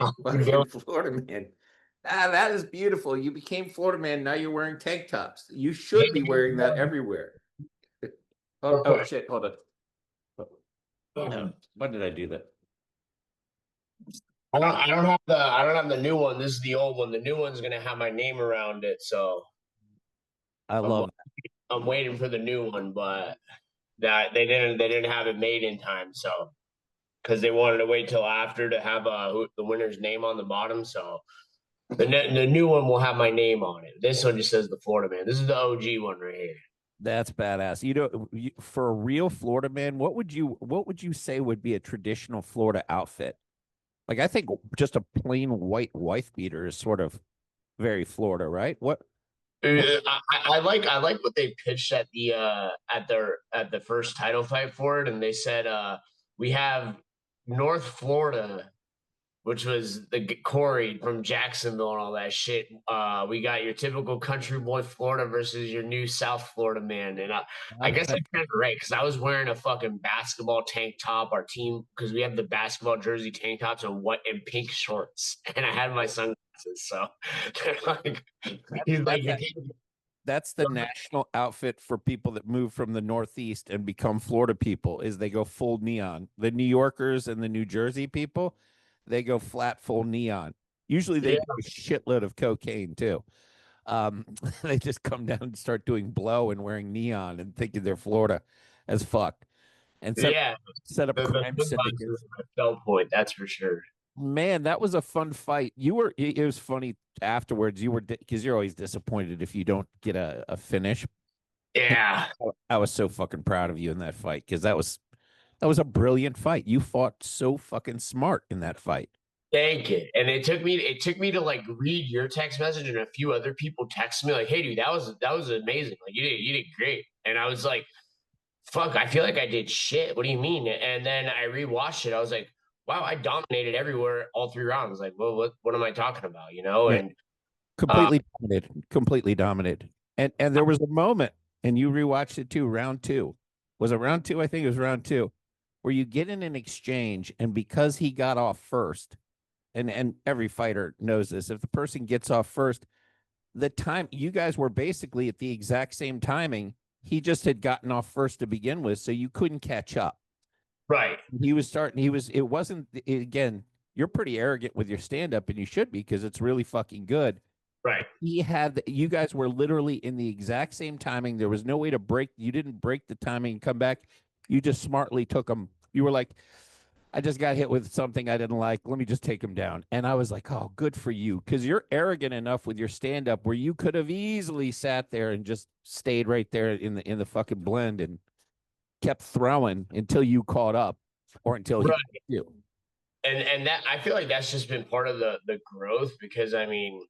Fucking Florida man. Ah, that is beautiful. You became Florida man. Now you're wearing tank tops. You should be wearing that everywhere. Oh shit! Hold on. Oh, why did I do that? I don't have the new one. This is the old one. The new one's gonna have my name around it, so I I'm love I'm waiting for the new one, but that they didn't have it made in time, so because they wanted to wait till after to have the winner's name on the bottom. So the new one will have my name on it. This one just says the Florida man. This is the OG one right here. That's badass. You know, for a real Florida man, what would you say would be a traditional Florida outfit? Like, I think just a plain white wife beater is sort of very Florida, right? What? I like what they pitched at the first title fight for it, and they said we have North Florida, which was the Korey from Jacksonville and all that shit. We got your typical country boy Florida versus your new South Florida man. And I guess I kind of right because I was wearing a fucking basketball tank top. Our team, because we have the basketball jersey tank tops and pink shorts, and I had my sunglasses. So like, he's like, that's the national outfit for people that move from the Northeast and become Florida people is they go full neon. The New Yorkers and the New Jersey people, they go flat full neon. Usually they do a shitload of cocaine too. They just come down and start doing blow and wearing neon and thinking they're Florida as fuck. And set up crime syndicates. Bell point, that's for sure. Man, that was a fun fight. It was funny afterwards. Because you're always disappointed if you don't get a finish. Yeah. I was so fucking proud of you in that fight because that was a brilliant fight. You fought so fucking smart in that fight. Thank you. And it took me to like read your text message, and a few other people texted me like, "Hey, dude, that was amazing. Like you did great." And I was like, "Fuck, I feel like I did shit. What do you mean?" And then I rewatched it. I was like, "Wow, I dominated everywhere all 3 rounds." Like, well, what am I talking about? You know? Yeah. And completely dominated. And there was a moment, and you rewatched it too. Round two, was it round two? I think it was round two, where you get in an exchange, and because he got off first. And every fighter knows this. If the person gets off first, the time you guys were basically at the exact same timing. He just had gotten off first to begin with, so you couldn't catch up. Right. He was starting. It wasn't, again, you're pretty arrogant with your stand up, and you should be because it's really fucking good. Right. You guys were literally in the exact same timing. There was no way to break. You didn't break the timing and come back. You just smartly took them. You were like, I just got hit with something I didn't like. Let me just take him down. And I was like, oh, good for you. Because you're arrogant enough with your stand up where you could have easily sat there and just stayed right there in the fucking blend and kept throwing until you caught up or until he you. And that I feel like that's just been part of the growth because I mean,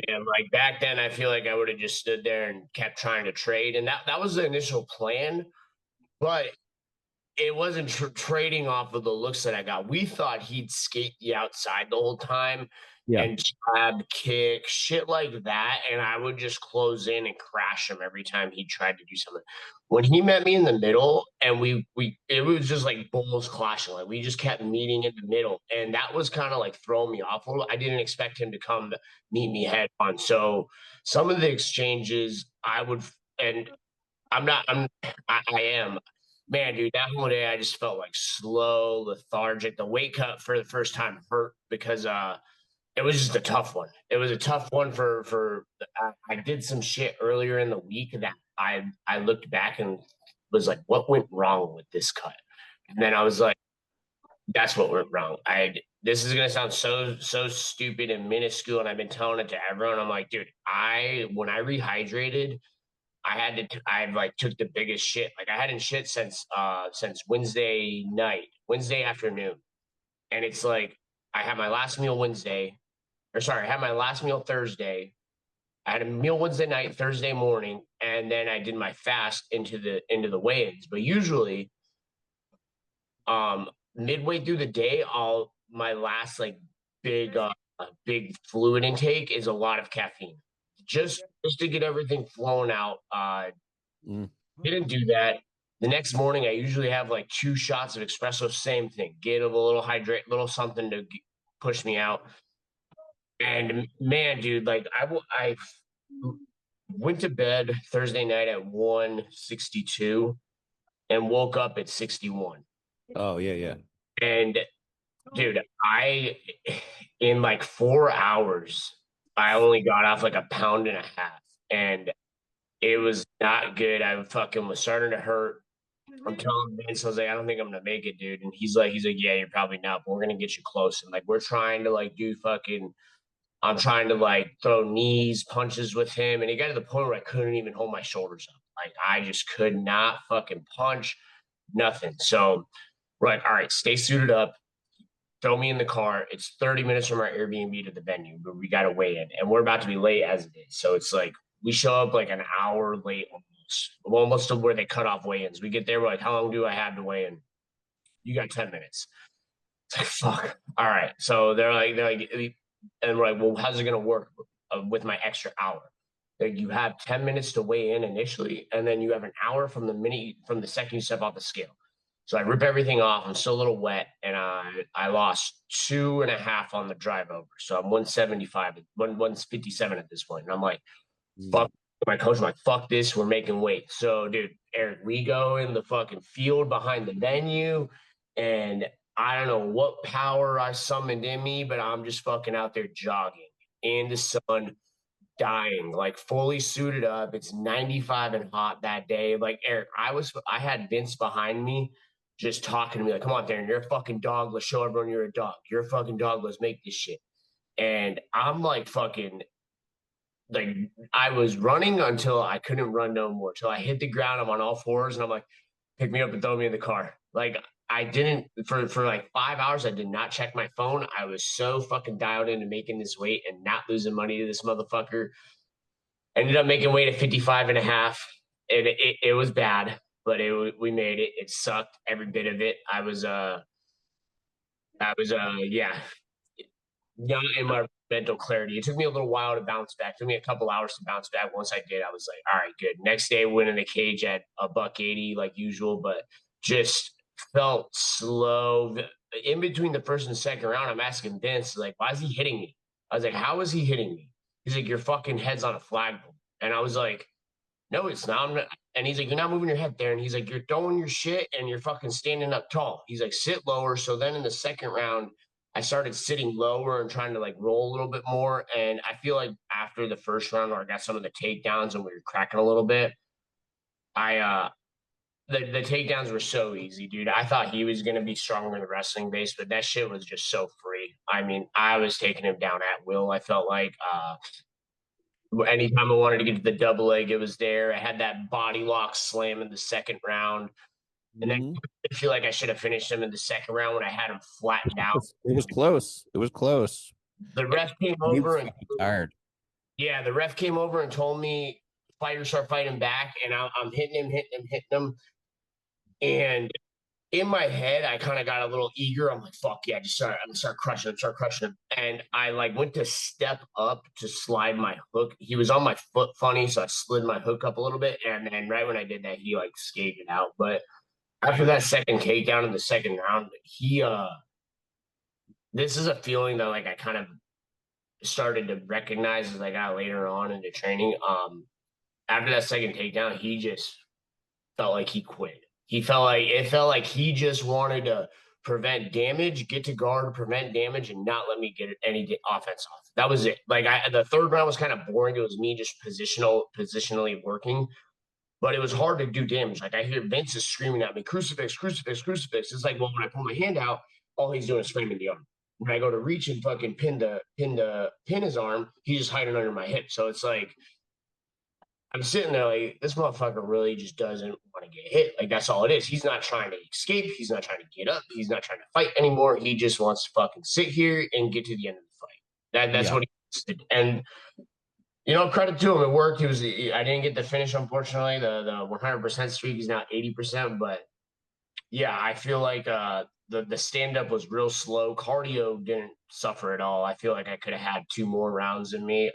and like back then I feel like I would have just stood there and kept trying to trade. And that was the initial plan. But it wasn't trading off of the looks that I got. We thought he'd skate the outside the whole time and jab, kick, shit like that. And I would just close in and crash him every time he tried to do something. When he met me in the middle and it was just like bulls clashing. Like we just kept meeting in the middle. And that was kind of like throwing me off a little. I didn't expect him to come meet me head on. So some of the exchanges I would, and I am. Man, dude, that whole day I just felt like slow, lethargic. The weight cut for the first time hurt because it was just a tough one. It was a tough one for I did some shit earlier in the week that I looked back and was like, what went wrong with this cut? And then I was like, that's what went wrong. This is gonna sound so stupid and minuscule, and I've been telling it to everyone. I'm like, dude, when I rehydrated, I like took the biggest shit. Like I hadn't shit since Wednesday night, Wednesday afternoon. And it's like I had my last meal I had my last meal Thursday. I had a meal Wednesday night, Thursday morning, and then I did my fast into the weigh-ins. But usually, midway through the day, my last like big fluid intake is a lot of caffeine. Just to get everything flown out. Didn't do that. The next morning, I usually have like 2 shots of espresso. Same thing. Get a little hydrate, little something to pushed me out. And man, dude, like I went to bed Thursday night at 162 and woke up at 61. Oh, yeah. And dude, in like 4 hours, I only got off like a pound and a half. And it was not good. I fucking was starting to hurt. I'm telling Vince, I was like, I don't think I'm gonna make it, dude. And he's like, yeah, you're probably not, but we're gonna get you close. And like, we're trying to like do fucking. I'm trying to like throw knees, punches with him, and it got to the point where I couldn't even hold my shoulders up. Like I just could not fucking punch, nothing. So we're like, all right, stay suited up. Throw me in the car. It's 30 minutes from our Airbnb to the venue, but we got to weigh in, and we're about to be late as it is. So it's like we show up like an hour late, almost to where they cut off weigh-ins. We get there, we're like, how long do I have to weigh in? You got 10 minutes. It's like, fuck. All right. So they're like, and we're like, well, how's it gonna work with my extra hour? Like, you have 10 minutes to weigh in initially, and then you have an hour from the second you step off the scale. So I rip everything off. I'm still a little wet, and I lost 2.5 on the drive over. So I'm 175, 157 at this point. And I'm like, fuck my coach. I'm like, fuck this. We're making weight. So, dude, Eric, we go in the fucking field behind the venue, and I don't know what power I summoned in me, but I'm just fucking out there jogging in the sun, dying, like fully suited up. It's 95 and hot that day. Like, Eric, I had Vince behind me just talking to me like, come on, Darren, you're a fucking dog. Let's show everyone you're a dog. You're a fucking dog. Let's make this shit. And I'm like fucking, like, I was running until I couldn't run no more. Till I hit the ground. I'm on all fours, and I'm like, pick me up and throw me in the car. Like, I didn't, for like 5 hours, I did not check my phone. I was so fucking dialed into making this weight and not losing money to this motherfucker. Ended up making weight at 55 and a half. And it was bad, but we made it. It sucked every bit of it. I was yeah, young in my mental clarity. It took me a little while to bounce back. It took me a couple hours to bounce back. Once I did, I was like, all right, good. Next day, winning the cage at $180 like usual, but just felt slow. In between the first and second round, I'm asking Vince, like, why is he hitting me? I was like, how is he hitting me? He's like, your fucking head's on a flagpole. And I was like, no, it's not. And he's like, you're not moving your head there. And he's like, you're throwing your shit and you're fucking standing up tall. He's like, sit lower. So then in the second round, I started sitting lower and trying to like roll a little bit more. And I feel like after the first round where I got some of the takedowns and we were cracking a little bit, the takedowns were so easy, dude. I thought he was going to be stronger in the wrestling base, but that shit was just so free. I mean, I was taking him down at will. I felt like anytime I wanted to get to the double leg, it was there. I had that body lock slam in the second round. And then I feel like I should have finished him in the second round when I had him flattened out. It was close. It was close. The ref came over and tired. Yeah, the ref came over and told me fighters start fighting back, and I'm hitting him. And in my head, I kind of got a little eager. I'm like, fuck yeah, I'm gonna start crushing him. And I like went to step up to slide my hook. He was on my foot funny, so I slid my hook up a little bit. And then right when I did that, he like skated out. But after that second takedown in the second round, this is a feeling that like I kind of started to recognize as I got later on into training. After that second takedown, he just felt like he quit. It felt like he just wanted to prevent damage, get to guard, prevent damage, and not let me get any offense off. That was it. Like the third round was kind of boring. It was me just positionally working, but it was hard to do damage. Like I hear Vince is screaming at me, crucifix, crucifix, crucifix. It's like, well, when I pull my hand out, all he's doing is framing the arm. When I go to reach and fucking pin his arm, he's just hiding under my hip. So it's like, I'm sitting there like, this motherfucker really just doesn't want to get hit. Like, that's all it is. He's not trying to escape. He's not trying to get up. He's not trying to fight anymore. He just wants to fucking sit here and get to the end of the fight. That's what he wants to do. And, you know, credit to him. It worked. I didn't get the finish, unfortunately. The 100% streak is now 80%. But, yeah, I feel like the stand-up was real slow. Cardio didn't suffer at all. I feel like I could have had 2 more rounds in me.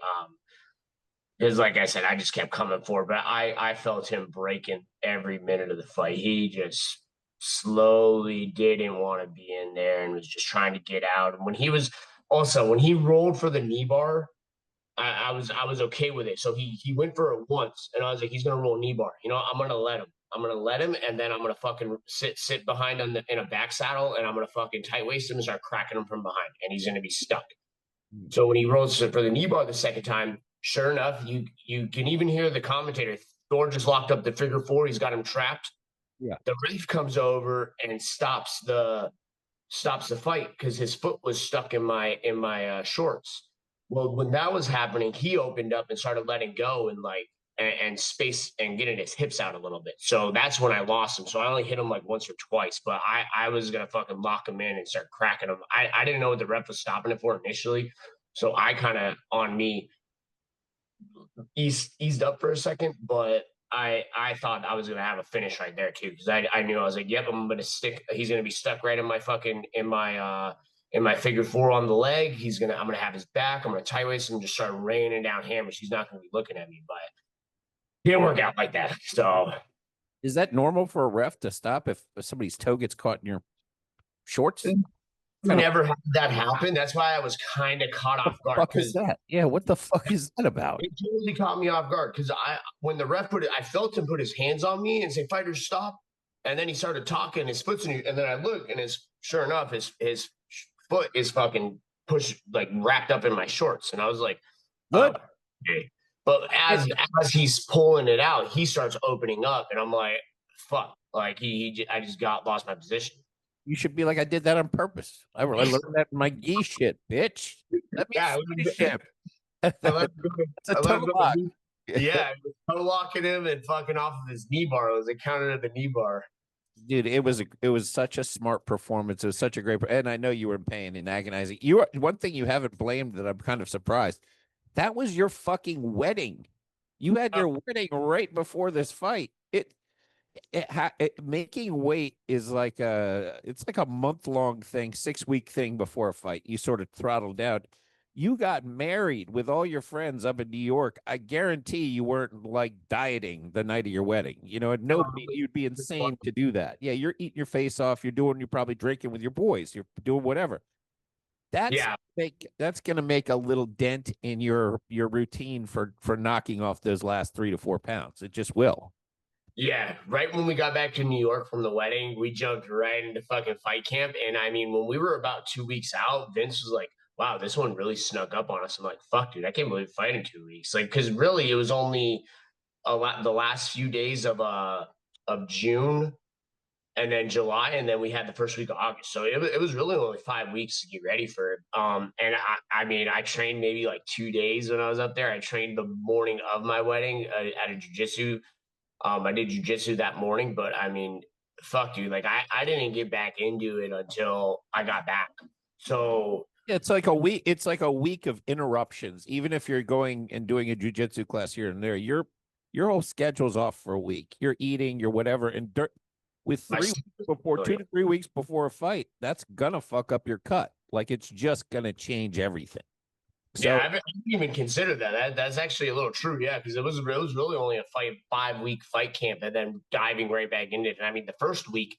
Because, like I said, I just kept coming forward. But I felt him breaking every minute of the fight. He just slowly didn't want to be in there and was just trying to get out. And when he was Also, when he rolled for the knee bar, I was okay with it. So he went for it once, and I was like, he's gonna roll knee bar. You know, I'm gonna let him. I'm gonna let him, and then I'm gonna fucking sit behind on in a back saddle, and I'm gonna fucking tight waist him and start cracking him from behind, and he's gonna be stuck. So when he rolls for the knee bar the second time, sure enough, you can even hear the commentator. Thor just locked up the figure four. He's got him trapped. Yeah. The ref comes over and stops the fight because his foot was stuck in my shorts. Well, when that was happening, he opened up and started letting go and and space and getting his hips out a little bit. So that's when I lost him. So I only hit him like once or twice, but I was gonna fucking lock him in and start cracking him. I didn't know what the ref was stopping it for initially, so I kind of on me eased up for a second, but I thought I was gonna have a finish right there too because I knew I was like, yep, I'm gonna stick. He's gonna be stuck right in my fucking in my figure four on the leg. I'm gonna have his back. I'm gonna tie waist him and just start raining down hammers. He's not gonna be looking at me, but it didn't work out like that. So Is that normal for a ref to stop if somebody's toe gets caught in your shorts? never had that happen. That's why I was kind of caught off guard. Fuck is that? Yeah, what the fuck is that about? It totally caught me off guard because when the ref I felt him put his hands on me and say, "Fighters, stop!" And then he started talking, his foot's in you, and then I look, and sure enough, his foot is fucking pushed like wrapped up in my shorts, and I was like, Good. Okay. But as he's pulling it out, he starts opening up, and I'm like, "Fuck!" Like I just lost my position. You should be like, I did that on purpose. I learned that in my gi shit, bitch. Let me finish him. That's a toe lock. Yeah, toe locking him and fucking off of his knee bar. It counted at the knee bar. Dude, it was such a smart performance. It was such a great, and I know you were in pain and agonizing. One thing you haven't blamed that I'm kind of surprised. That was your fucking wedding. You had your wedding right before this fight. Making weight is like it's like a month-long thing, 6-week thing before a fight. You sort of throttle down. You got married with all your friends up in New York. I guarantee you weren't like dieting the night of your wedding. You know, you'd be insane to do that. Yeah, you're eating your face off. You're probably drinking with your boys. You're doing whatever. That's gonna make a little dent in your routine for knocking off those last 3 to 4 pounds. It just will. Yeah, right when we got back to New York from the wedding, we jumped right into fucking fight camp. And I mean, when we were about 2 weeks out, Vince was like, wow, this one really snuck up on us. I'm like, fuck, dude, I can't believe fight in 2 weeks. Like, because really it was only the last few days of June and then July, and then we had the first week of August. So it was really only 5 weeks to get ready for it. And I mean, I trained maybe like 2 days when I was up there. I trained the morning of my wedding at a jiu-jitsu. I did jujitsu that morning, but I mean, fuck, dude. Like, I didn't get back into it until I got back. So yeah, it's like a week. It's like a week of interruptions. Even if you're going and doing a jujitsu class here and there, your whole schedule's off for a week. You're eating, you're whatever, and with 3 weeks before 2 to 3 weeks before a fight, that's gonna fuck up your cut. Like, it's just gonna change everything. So, yeah, I didn't even consider that. That's actually a little true, yeah, because it was really only a 5-week fight camp, and then diving right back into it. And I mean, the first week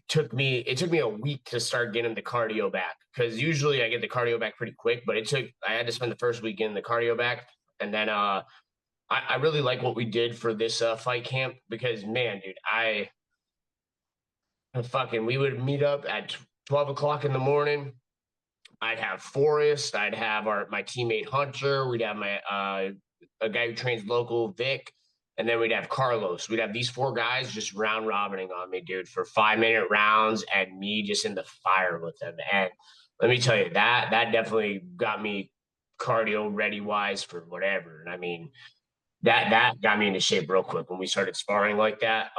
took me a week to start getting the cardio back, because usually I get the cardio back pretty quick, but I had to spend the first week getting the cardio back, and then I really like what we did for this fight camp, because man, dude, we would meet up at 12 o'clock in the morning. I'd have Forrest. I'd have my teammate Hunter. We'd have a guy who trains local, Vic, and then we'd have Carlos. We'd have these 4 guys just round robining on me, dude, for 5-minute rounds, and me just in the fire with them. And let me tell you, that definitely got me cardio ready wise for whatever. And I mean, that got me into shape real quick when we started sparring like that.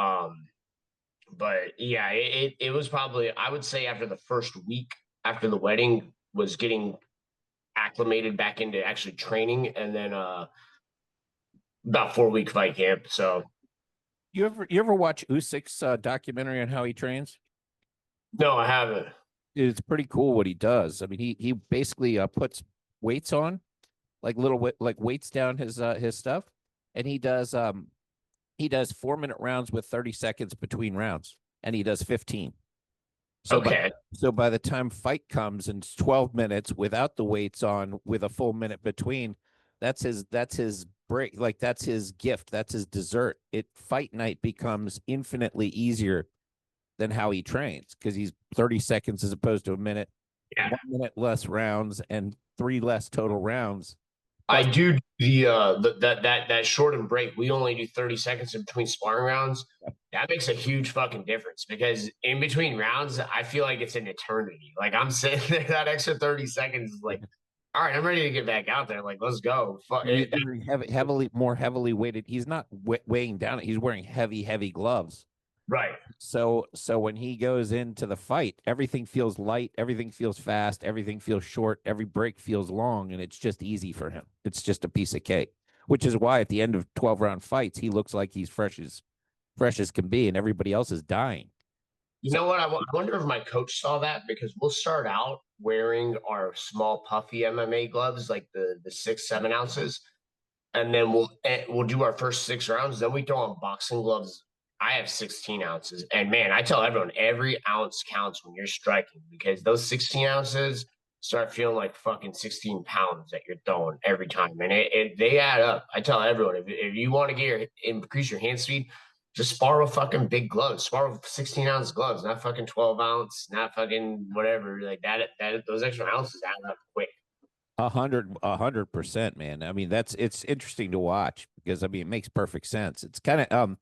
But yeah, it was probably, I would say, after the first week after the wedding, was getting acclimated back into actually training, and then about 4-week fight camp. So you ever watch Usyk's documentary on how he trains? No, I haven't. It's pretty cool what he does. I mean, he basically puts weights on, like little weights down his stuff, and he does 4-minute rounds with 30 seconds between rounds, and he does 15. So Okay. so by the time fight comes and it's 12 minutes without the weights on with a full minute between, that's his break. Like that's his gift. That's his dessert. Fight night becomes infinitely easier than how he trains because he's 30 seconds as opposed to a minute, Yeah. 1 minute less rounds and 3 less total rounds. I Plus, do that shortened break. We only do 30 seconds in between sparring rounds. That makes a huge fucking difference because in between rounds, I feel like it's an eternity. Like I'm sitting there, that extra 30 seconds is like, all right, I'm ready to get back out there. Like, let's go. heavily, more heavily weighted. He's not weighing down. He's wearing heavy gloves. Right. So when he goes into the fight, everything feels light, everything feels fast, everything feels short, every break feels long, and it's just easy for him. It's just a piece of cake, which is why at the end of 12-round fights, he looks like he's fresh as can be, and everybody else is dying. You know what? I wonder if my coach saw that because we'll start out wearing our small puffy MMA gloves, like the 6-7 ounces, and then we'll do our first 6 rounds. Then we throw on boxing gloves. I have 16 ounces, and man, I tell everyone every ounce counts when you're striking because those 16 ounces start feeling like fucking 16 pounds that you're throwing every time, and they add up. I tell everyone if you want to increase your hand speed, just spar with fucking big gloves. Spar with 16-ounce gloves, not fucking 12-ounce, not fucking whatever like that. Those extra ounces add up quick. 100%, man. I mean, it's interesting to watch because I mean it makes perfect sense. It's kind of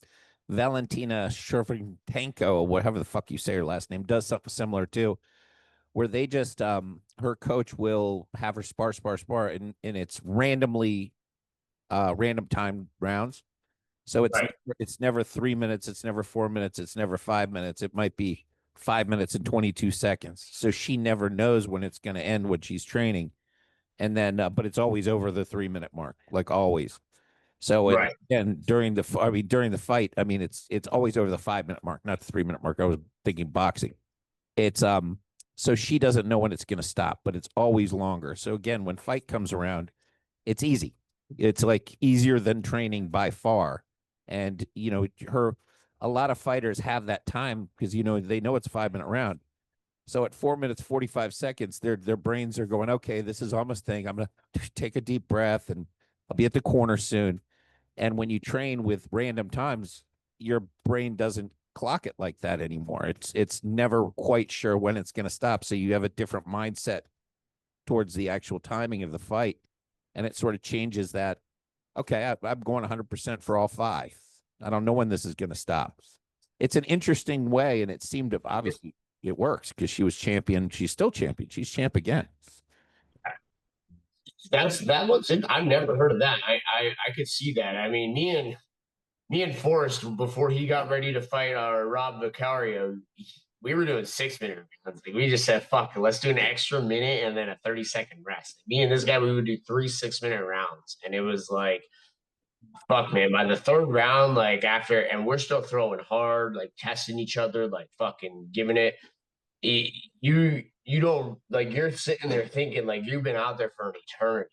Valentina Shevchenko, or whatever the fuck you say her last name, does something similar too, where they just her coach will have her spar, and it's randomly random time rounds. So it's never 3 minutes, it's never 4 minutes, it's never 5 minutes. It might be 5 minutes and 22 seconds. So she never knows when it's going to end when she's training. And then but it's always over the 3 minute mark, like always. So again, during the fight, I mean, it's always over the 5 minute mark, not the 3 minute mark. I was thinking boxing. It's so she doesn't know when it's going to stop, but it's always longer. So again, when fight comes around, it's easy. It's like easier than training by far. And a lot of fighters have that time because they know it's a 5 minute round. So at 4 minutes 45 seconds, their brains are going, okay, this is almost thing. I'm gonna take a deep breath and I'll be at the corner soon. And when you train with random times, your brain doesn't clock it like that anymore. It's never quite sure when it's going to stop. So you have a different mindset towards the actual timing of the fight. And it sort of changes that. Okay, I'm going 100% for all 5. I don't know when this is going to stop. It's an interesting way. And it seemed to obviously it works because she was champion. She's still champion. She's champ again. That was it. I've never heard of that. I could see that. I mean, me and Forrest before he got ready to fight our Rob Vicario, we were doing 6-minute rounds. Like, we just said, fuck it, let's do an extra minute and then a 30-second rest. Me and this guy, we would do 3 6-minute rounds. And it was like, fuck, man, by the third round, like after, and we're still throwing hard, like testing each other, like fucking giving it. You don't, like, you're sitting there thinking like you've been out there for an eternity.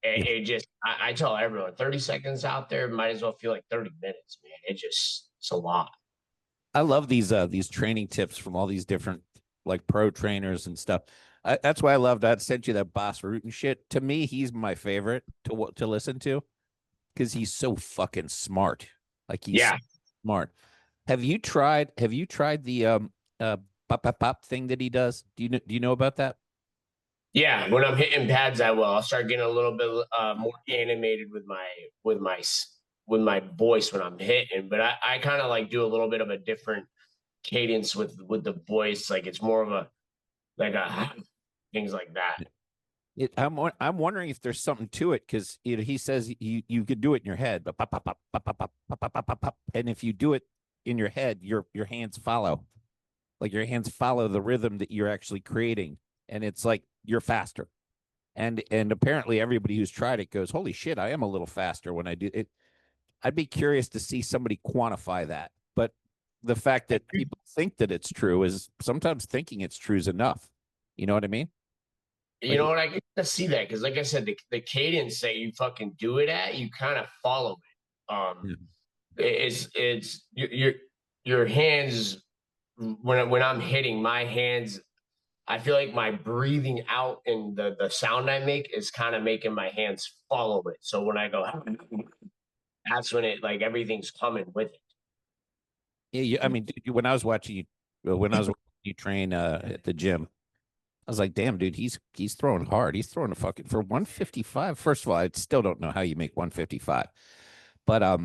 It just, I tell everyone, 30 seconds out there might as well feel like 30 minutes, man. It's a lot. I love these training tips from all these different like pro trainers and stuff. That's why I loved. I sent you that Boss Root and shit. To me, he's my favorite to listen to because he's so fucking smart. Like he's smart. Have you tried the pop thing that he does? Do you know about that? Yeah, when I'm hitting pads, I'll start getting a little bit more animated with my voice when I'm hitting. But I kind of like do a little bit of a different cadence with the voice. Like it's more of a things like that. I'm wondering if there's something to it because he says you could do it in your head, but pop, pop, pop, pop, pop, pop, pop, pop, pop, pop, pop. And if you do it in your head, your hands follow. Like your hands follow the rhythm that you're actually creating, and it's like you're faster. And apparently everybody who's tried it goes, holy shit, I am a little faster when I do it. I'd be curious to see somebody quantify that. But the fact that people think that it's true is sometimes thinking it's true is enough. You know what I mean? You know what? I get to see that because, like I said, the cadence that you fucking do it at, you kind of follow it. It's your hands when I'm hitting my hands, I feel like my breathing out and the sound I make is kind of making my hands follow it. So when I go, that's when it like everything's coming with it. Yeah, I mean, dude, when I was watching you, when I was watching you train at the gym, I was like, damn, dude, he's throwing hard. He's throwing a fucking for 155. First of all, I still don't know how you make 155. But I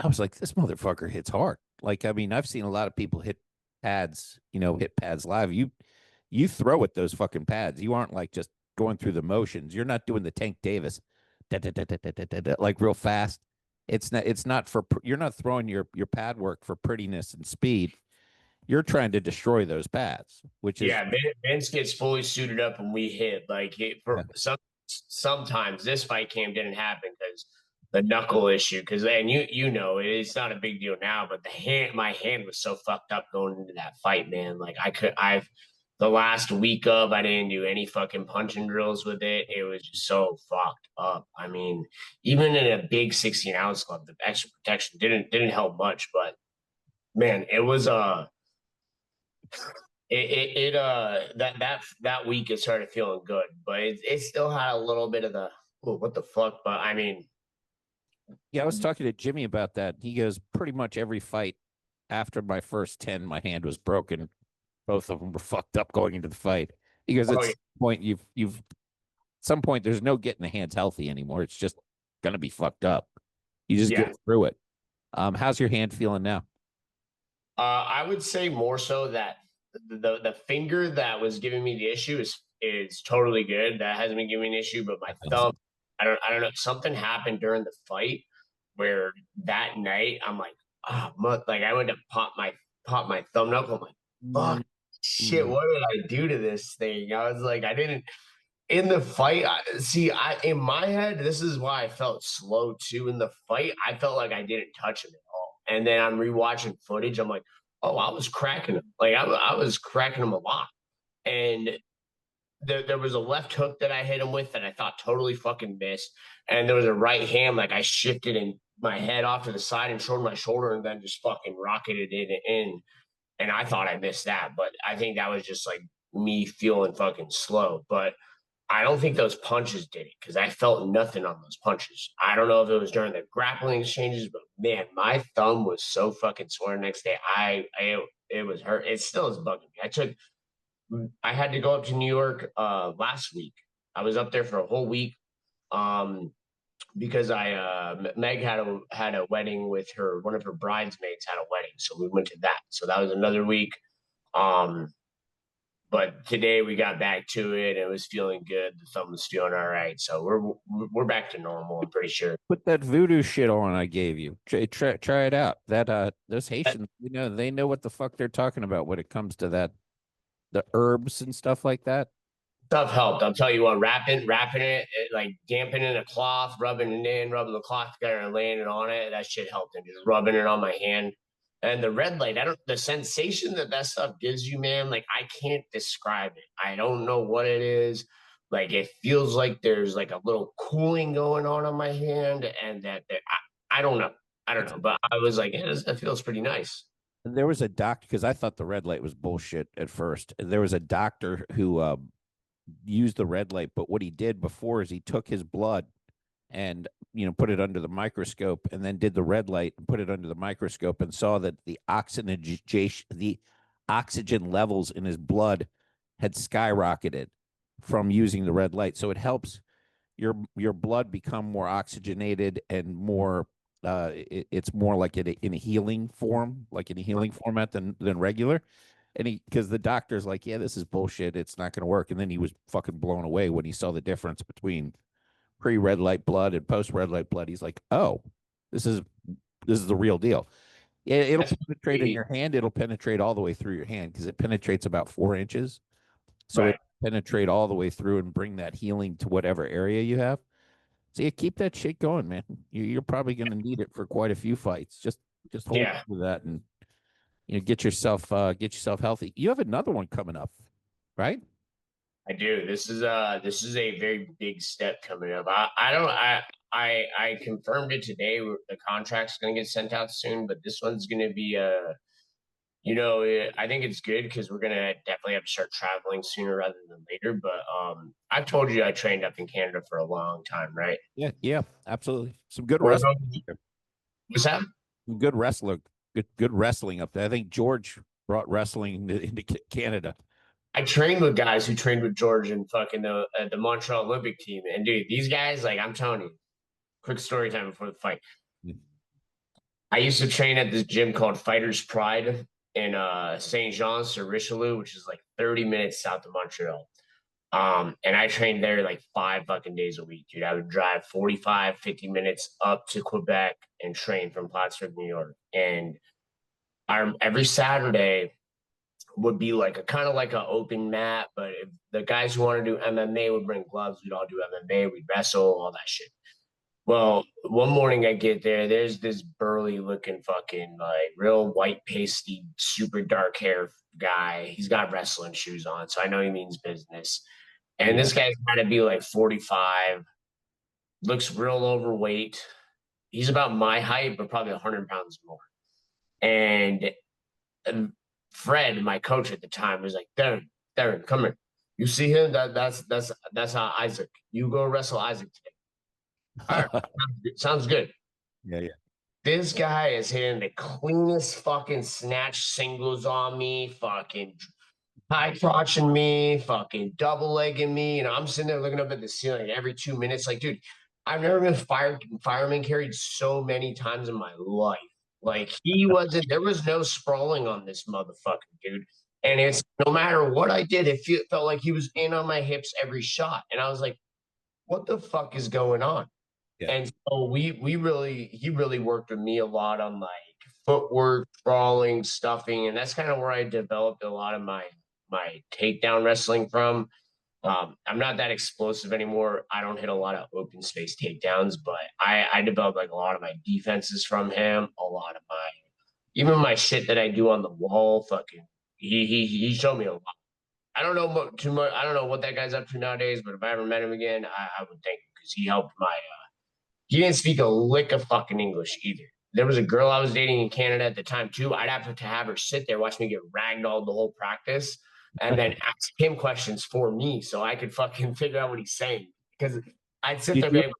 was like, this motherfucker hits hard. Like, I mean, I've seen a lot of people hit pads, hit pads live. You throw at those fucking pads. You aren't like just going through the motions. You're not doing the Tank Davis like real fast. It's not for you're not throwing your pad work for prettiness and speed. You're trying to destroy those pads, which is Yeah, Vince gets fully suited up and we hit like it for sometimes this fight cam didn't happen because the knuckle issue because and it's not a big deal now, but my hand was so fucked up going into that fight, man. Like I've the last week I didn't do any fucking punching drills with it. It was just so fucked up. I mean, even in a big 16-ounce club, the extra protection didn't help much, but man, it was that week it started feeling good, but it still had a little bit of the what the fuck. But I mean, yeah. I was talking to Jimmy about that. He goes, pretty much every fight after my first 10, my hand was broken. Both of them were fucked up going into the fight. He goes, at some point you've some point there's no getting the hands healthy anymore. It's just gonna be fucked up. You just get through it. How's your hand feeling now? I would say more so that the finger that was giving me the issue is totally good. That hasn't been giving me an issue, but my thumb, I don't know. Something happened during the fight where that night I'm like, like I went to pop my thumb knuckle. I'm like, fuck, shit, what did I do to this thing? I was like, I didn't in the fight. In my head, this is why I felt slow too. In the fight, I felt like I didn't touch him at all. And then I'm rewatching footage. I'm like, oh, I was cracking him. Like I was cracking him a lot. And there was a left hook that I hit him with that I thought totally fucking missed. And there was a right hand, like I shifted and my head off to the side and showed my shoulder and then just fucking rocketed it in. And I thought I missed that. But I think that was just like me feeling fucking slow. But I don't think those punches did it because I felt nothing on those punches. I don't know if it was during the grappling exchanges, but man, my thumb was so fucking sore the next day. It was hurt. It still is bugging me. I had to go up to New York last week. I was up there for a whole week because Meg had a wedding with one of her bridesmaids had a wedding, so we went to that. So that was another week. But today we got back to it. It was feeling good. The thumb was feeling all right. So we're back to normal. I'm pretty sure. Put that voodoo shit on I gave you. Try it out. That those Haitians, they know what the fuck they're talking about when it comes to the herbs and stuff like that. Stuff helped. I'll tell you what, wrapping it, like dampening a cloth, rubbing it in, rubbing the cloth together and laying it on it. That shit helped. And just rubbing it on my hand. And the red light, the sensation that stuff gives you, man, like I can't describe it. I don't know what it is. Like it feels like there's like a little cooling going on my hand, and I don't know. I don't know, but I was like, yeah, that feels pretty nice. There was a doctor because I thought the red light was bullshit at first. There was a doctor who used the red light, but what he did before is he took his blood and put it under the microscope and then did the red light and put it under the microscope and saw that the oxygen levels in his blood had skyrocketed from using the red light. So it helps your blood become more oxygenated and more it's more like in a healing form, like in a healing format than regular. And because the doctor's like, yeah, this is bullshit, it's not going to work. And then he was fucking blown away when he saw the difference between pre-red light blood and post-red light blood. He's like, oh, this is the real deal. It'll penetrate in your hand. It'll penetrate all the way through your hand because it penetrates about 4 inches. So it penetrate all the way through and bring that healing to whatever area you have. So you keep that shit going, man. You're probably going to need it for quite a few fights. Just hold on to that and get yourself healthy. You have another one coming up, right? I do. This is a very big step coming up. I confirmed it today. The contract's going to get sent out soon, but this one's going to be I think it's good because we're gonna definitely have to start traveling sooner rather than later. But I've told you I trained up in Canada for a long time, right? Yeah, yeah, absolutely. Some good We're wrestling. going- What's that? Some good wrestler. Good wrestling up there. I think George brought wrestling into Canada. I trained with guys who trained with George and fucking the Montreal Olympic team, and dude, these guys, like, I'm telling you, quick story time before the fight. I used to train at this gym called Fighters Pride in Saint Jean sur Richelieu, which is like 30 minutes south of Montreal. And I trained there like 5 fucking days a week, dude. I would drive 45, 50 minutes up to Quebec and train from Plattsburgh, New York. And every Saturday would be like a kind of like an open mat, but if the guys who want to do MMA would bring gloves, we'd all do MMA, we'd wrestle, all that shit. Well, one morning I get there, there's this burly looking fucking like real white pasty, super dark hair guy. He's got wrestling shoes on, so I know he means business. And this guy's got to be like 45, looks real overweight. He's about my height, but probably 100 pounds more. And Fred, my coach at the time, was like, Theoren, come here. You see him? That's Isaac. You go wrestle Isaac today. All right, sounds good. Yeah, yeah. This guy is hitting the cleanest fucking snatch singles on me, fucking high crotching me, fucking double legging me. And I'm sitting there looking up at the ceiling every 2 minutes. Like, dude, I've never been fireman carried so many times in my life. Like, there was no sprawling on this motherfucker, dude. And it's no matter what I did, it felt like he was in on my hips every shot. And I was like, what the fuck is going on? Yeah. And so he really worked with me a lot on like footwork, sprawling, stuffing, and that's kind of where I developed a lot of my takedown wrestling from. I'm not that explosive anymore. I don't hit a lot of open space takedowns, but I developed like a lot of my defenses from him, a lot of even my shit that I do on the wall. Fucking, he showed me a lot. I don't know too much. I don't know what that guy's up to nowadays, but if I ever met him again, I would thank him because he helped my. He didn't speak a lick of fucking English either. There was a girl I was dating in Canada at the time too. I'd have to have her sit there, watch me get ragdolled the whole practice, and then ask him questions for me so I could fucking figure out what he's saying. Because I'd sit there,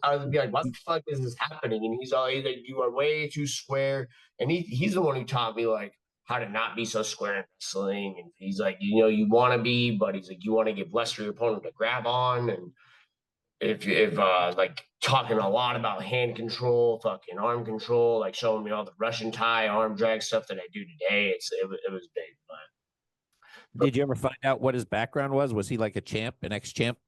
I would be like, "What the fuck is this happening?" And he's like, "You are way too square." And he's the one who taught me like how to not be so square in wrestling. And he's like, you want to be, but he's like, you want to give less for your opponent to grab on and. If like talking a lot about hand control, fucking arm control, like showing me all the Russian tie, arm drag stuff that I do today, it was big. But did you ever find out what his background was? Was he like a champ, an ex-champ?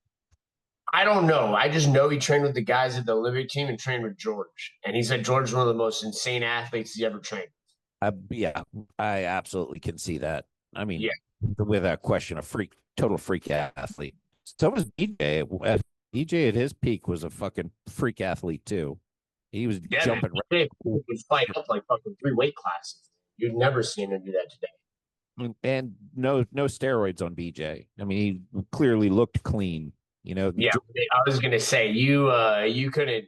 I don't know. I just know he trained with the guys at the Olympic team and trained with George. And he said George is one of the most insane athletes he ever trained. Yeah, I absolutely can see that. I mean, yeah, without question, total freak athlete. So was BJ. BJ at his peak was a fucking freak athlete too. He was jumping. He would fight up like fucking 3 weight classes. You'd never seen him do that today. And no steroids on BJ. I mean, he clearly looked clean. Yeah, I was gonna say you couldn't.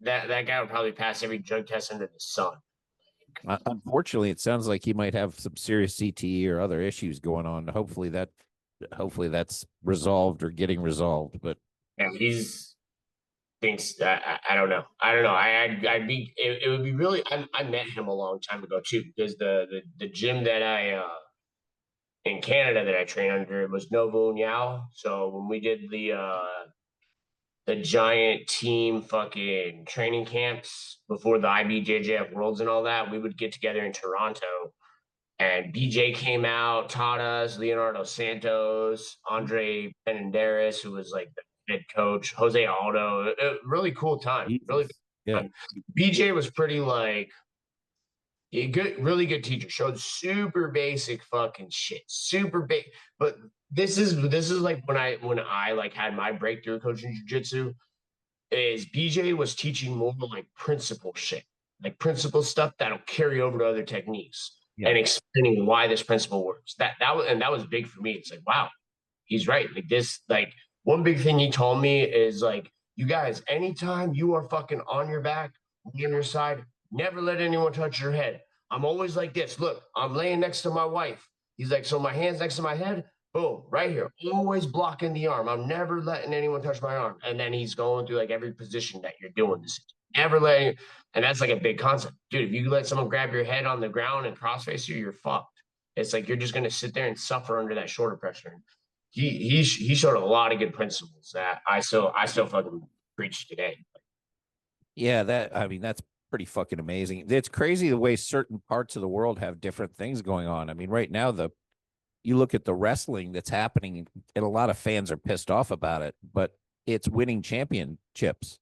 That guy would probably pass every drug test under the sun. Unfortunately, it sounds like he might have some serious CTE or other issues going on. Hopefully that's resolved or getting resolved. But yeah, thinks I don't know. I'd be. It would be really. I met him a long time ago too because the gym that I in Canada that I trained under was Novo Uniao. So when we did the giant team fucking training camps before the IBJJF Worlds and all that, we would get together in Toronto. And BJ came out, taught us, Leonardo Santos, Andre Penenderis, who was like the head coach, Jose Aldo. Really cool time. Really good time. BJ was pretty like really good teacher. Showed super basic fucking shit. Super basic. But this is like when I like had my breakthrough coaching jiu-jitsu, is BJ was teaching more like principle shit. Like principle stuff that'll carry over to other techniques. Yeah. And explaining why this principle works. That was big for me. It's like, wow, he's right. Like this, like one big thing he told me is like, you guys, anytime you are fucking on your back, on your side, never let anyone touch your head. I'm always like this. Look, I'm laying next to my wife. He's like, so my hand's next to my head. Boom, right here. Always blocking the arm. I'm never letting anyone touch my arm. And then he's going through like every position that you're doing this. Never letting, and that's like a big concept. Dude, if you let someone grab your head on the ground and crossface you, you're fucked. It's like you're just gonna sit there and suffer under that shoulder pressure. He showed a lot of good principles that I still fucking preach today. Yeah, I mean, that's pretty fucking amazing. It's crazy the way certain parts of the world have different things going on. I mean, right now, you look at the wrestling that's happening, and a lot of fans are pissed off about it, but it's winning championships.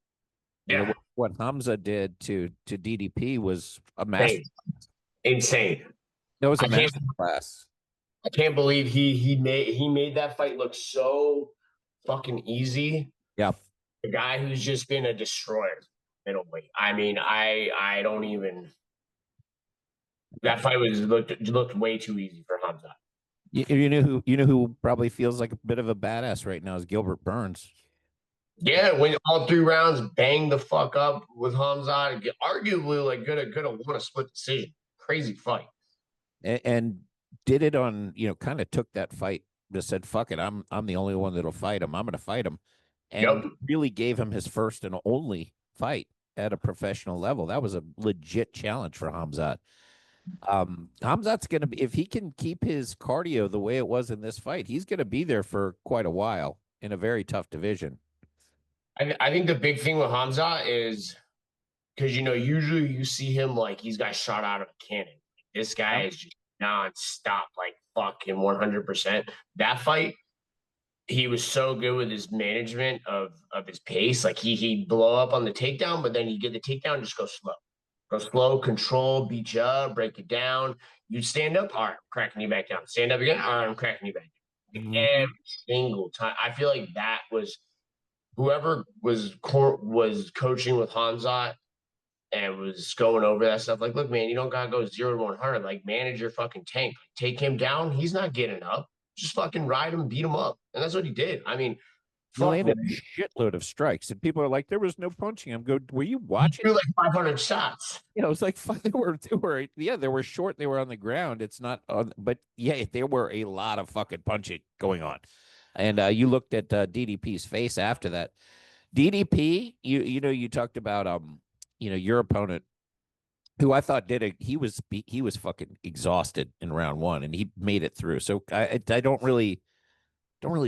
Yeah. You know, what Hamza did to DDP was a master. Insane. That was a master class. I can't believe he made that fight look so fucking easy. Yeah. The guy who's just been a destroyer middleweight. I mean, I don't even. That fight looked way too easy for Hamza. You know who probably feels like a bit of a badass right now is Gilbert Burns. Yeah, when all 3 rounds banged the fuck up with Hamza, arguably like could have won a split decision. Crazy fight. And did it on, kind of took that fight, just said, fuck it, I'm the only one that'll fight him. I'm going to fight him. And really gave him his first and only fight at a professional level. That was a legit challenge for Hamzat. Hamzat's going to be, if he can keep his cardio the way it was in this fight, he's going to be there for quite a while in a very tough division. I think the big thing with Hamzat is because, usually you see him like he's got shot out of a cannon. This guy is just nonstop, like fucking 100%. That fight, he was so good with his management of his pace. Like he'd blow up on the takedown, but then you get the takedown, just go slow. Go slow, control, beat you up, break it down. You stand up, all right, I'm cracking you back down. Stand up again, all right, I'm cracking you back down. Mm-hmm. Every single time. I feel like that was whoever was coaching with Hamzat and was going over that stuff. Like, look, man, you don't gotta go 0 to 100. Like, manage your fucking tank. Take him down. He's not getting up. Just fucking ride him, beat him up, and that's what he did. I mean, he landed a shitload of strikes, and people are like, "There was no punching." I'm going, "Were you watching?" He threw like 500 shots. It was like they were short. They were on the ground. It's not on, but yeah, there were a lot of fucking punching going on. And you looked at DDP's face after that. DDP, you talked about your opponent, who I thought he was fucking exhausted in round 1, and he made it through. So I don't really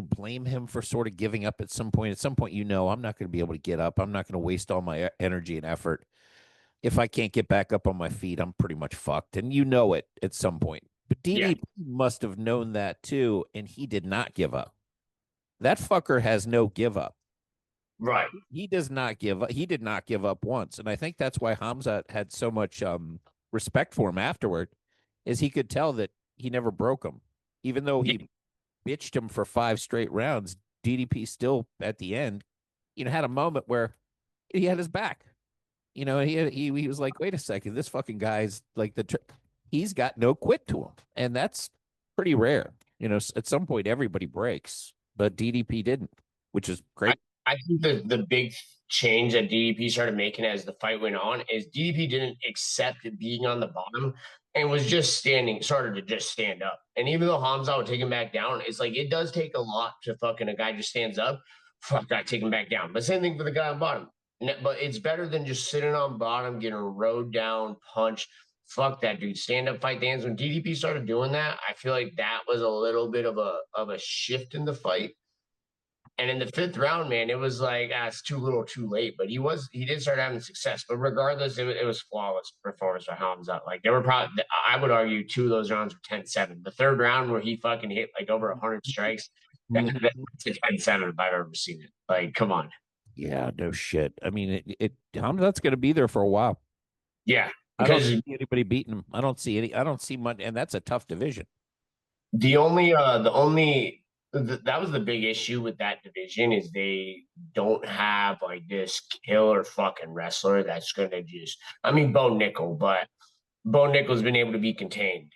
blame him for sort of giving up at some point. At some point, I'm not going to be able to get up. I'm not going to waste all my energy and effort. If I can't get back up on my feet, I'm pretty much fucked. And it at some point. But DDP must have known that too, and he did not give up. That fucker has no give up. Right. He does not give up. He did not give up once. And I think that's why Hamza had so much respect for him afterward, is he could tell that he never broke him. Even though he bitched him for 5 straight rounds, DDP still at the end, had a moment where he had his back. He was like, wait a second, this fucking guy's like he's got no quit to him. And that's pretty rare. At some point everybody breaks, but DDP didn't, which is great. I think the big change that DDP started making as the fight went on is DDP didn't accept being on the bottom and was just started to just stand up. And even though Hamza would take him back down, it's like it does take a lot to fucking a guy just stands up. Fuck, I take him back down. But same thing for the guy on bottom. But it's better than just sitting on bottom, getting rode down, punch. Fuck that, dude. Stand up, fight the hands. When DDP started doing that, I feel like that was a little bit of a shift in the fight. And in the 5th round, man, it was like, it's too little, too late. But he did start having success. But regardless, it was flawless performance by Hamza. Like, there were probably, I would argue 2 of those rounds were 10-7. The 3rd round where he fucking hit like over 100 strikes, that's a 10-7 if I've ever seen it. Like, come on. Yeah, no shit. I mean, Hamzat's going to be there for a while. Yeah. I don't see anybody beating him. I don't see much, and that's a tough division. That was the big issue with that division is they don't have like this killer fucking wrestler that's going to just, Bo Nickel, but Bo Nickel's been able to be contained,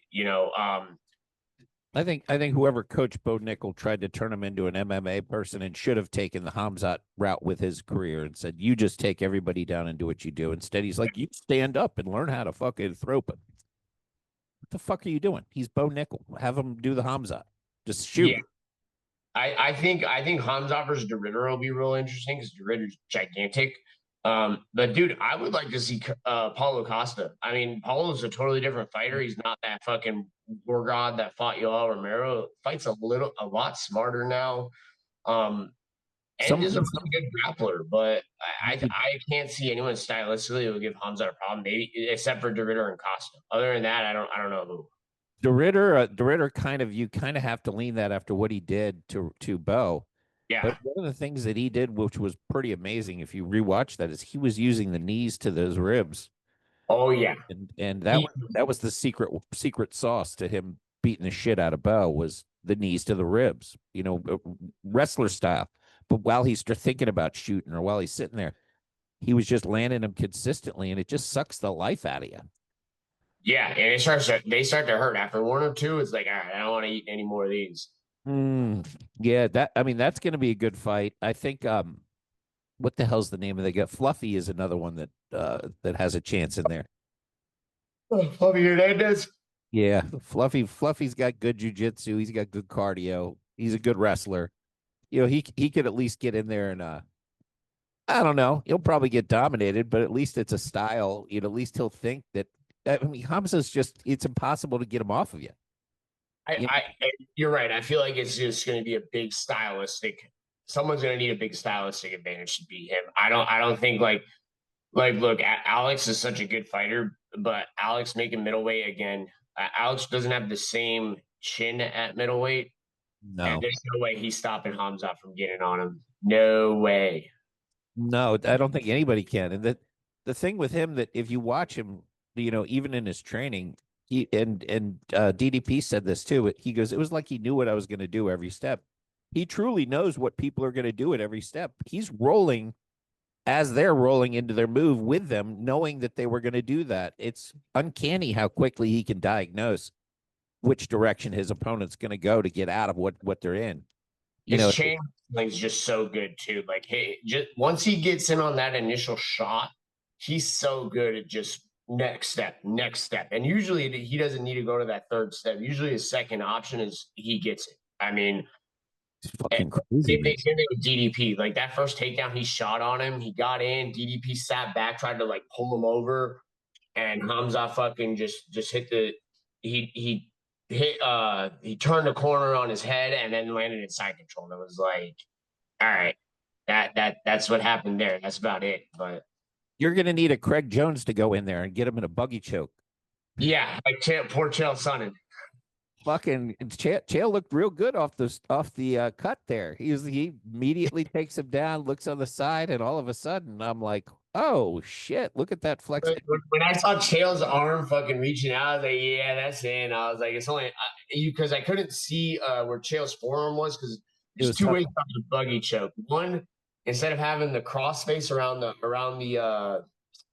I think whoever coached Bo Nickel tried to turn him into an MMA person and should have taken the Hamzat route with his career and said, you just take everybody down and do what you do. Instead, he's like, you stand up and learn how to fucking throw him. What the fuck are you doing? He's Bo Nickel. Have him do the Hamza. Just shoot. Yeah. I think Hamza versus DeRitter will be real interesting because DeRitter's gigantic. But dude, I would like to see Paulo Costa. I mean, Paulo's a totally different fighter. He's not that fucking war god that fought Yoel Romero. Fights a lot smarter now. And is a really good grappler, but I can't see anyone stylistically who will give Hamza a problem, maybe except for DeRitter and Costa. Other than that, I don't know who. DeRitter you kind of have to lean that after what he did to Bo. Yeah. But one of the things that he did, which was pretty amazing, if you rewatch that, is he was using the knees to those ribs. Oh yeah. And that was the secret sauce to him beating the shit out of Bo, was the knees to the ribs, wrestler style. But while he's thinking about shooting or while he's sitting there, he was just landing them consistently, and it just sucks the life out of you. Yeah, and they start to hurt after one or two. It's like, all right, I don't want to eat any more of these. Yeah, that's going to be a good fight. I think. What the hell's the name of the guy? Fluffy is another one that has a chance in there. Fluffy Hernandez. Yeah, Fluffy's got good jiu-jitsu. He's got good cardio. He's a good wrestler. He could at least get in there and I don't know. He'll probably get dominated, but at least it's a style. At least he'll think that. I mean, Hamza's it's impossible to get him off of you. You're right. I feel like it's just going to be a big stylistic. Someone's going to need a big stylistic advantage to beat him. I don't think like look, Alex is such a good fighter, but Alex making middleweight again. Alex doesn't have the same chin at middleweight. No, and there's no way he's stopping Hamza from getting on him. No way. No, I don't think anybody can. And the thing with him, that if you watch him, even in his training, DDP said this too. He goes, it was like he knew what I was going to do every step. He truly knows what people are going to do at every step. He's rolling as they're rolling into their move with them, knowing that they were going to do that. It's uncanny how quickly he can diagnose which direction his opponent's going to go to get out of what they're in. His chain is just so good too. Like, hey, just once he gets in on that initial shot, he's so good at just next step. And usually he doesn't need to go to that third step. Usually his second option is he gets it. I mean, it's fucking crazy. Same thing with DDP. Like that first takedown, he shot on him. He got in. DDP sat back, tried to like pull him over, and Hamza fucking just hit the he turned the corner on his head and then landed in side control. And it was like, all right, that's what happened there. That's about it. But you're gonna need a Craig Jones to go in there and get him in a buggy choke. Yeah, like poor Chael Sonnen. Fucking Chael looked real good off the cut there. He immediately takes him down, looks on the side, and all of a sudden I'm like, oh shit, look at that flex. When I saw Chael's arm fucking reaching out, I was like, yeah, that's in. I was like, it's only because I couldn't see where Chael's forearm was because there's two ways to the buggy choke. One, instead of having the cross face around the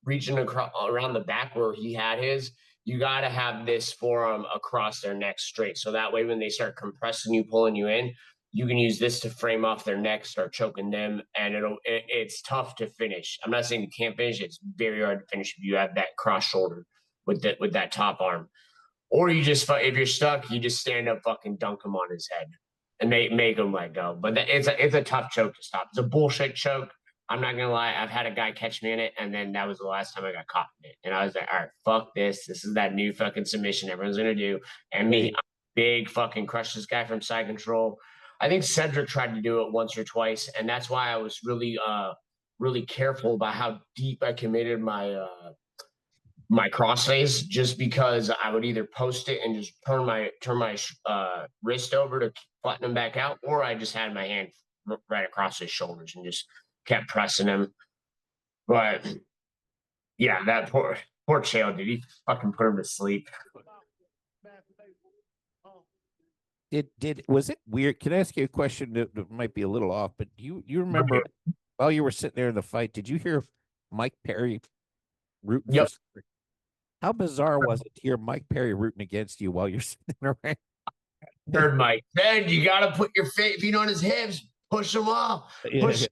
reaching across around the back where he had his, you got to have this forearm across their neck straight. So that way, when they start compressing you, pulling you in, you can use this to frame off their neck, start choking them, and it's tough to finish. I'm not saying you can't finish. It's very hard to finish if you have that cross shoulder with that top arm. Or you just, if you're stuck, you just stand up, fucking dunk him on his head and make him let go. But it's a tough choke to stop. It's a bullshit choke. I'm not gonna lie. I've had a guy catch me in it, and then that was the last time I got caught in it. And I was like, all right, fuck this. This is that new fucking submission everyone's gonna do. And me, I'm big fucking crush this guy from side control. I think Sedric tried to do it once or twice, and that's why I was really, really careful about how deep I committed my my crossface, just because I would either post it and just turn my wrist over to flatten him back out, or I just had my hand right across his shoulders and just kept pressing him. But yeah, that poor Chael, dude, he fucking put him to sleep. Was it weird? Can I ask you a question that might be a little off? But you remember while you were sitting there in the fight, did you hear Mike Perry rooting? Yep. How bizarre was it to hear Mike Perry rooting against you while you're sitting around? Heard Mike, Ben, you got to put your feet on his hips, push him off, push. Yeah.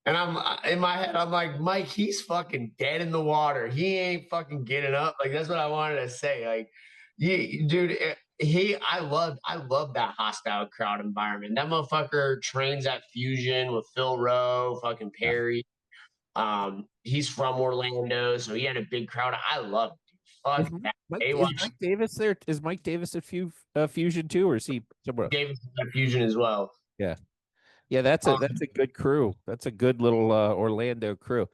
And I'm in my head, I'm like, Mike, he's fucking dead in the water. He ain't fucking getting up. Like, that's what I wanted to say. Like, Yeah, dude. I love that hostile crowd environment. That motherfucker trains at Fusion with Phil Rowe, fucking Yeah. Perry. He's from Orlando, so he had a big crowd. I love it, dude. Fuck that. They Is watch Mike Davis there? Is Mike Davis at Fusion too, or is he somewhere else? Davis at Fusion as well. Yeah. Yeah, that's Um, a good crew. That's a good little Orlando crew.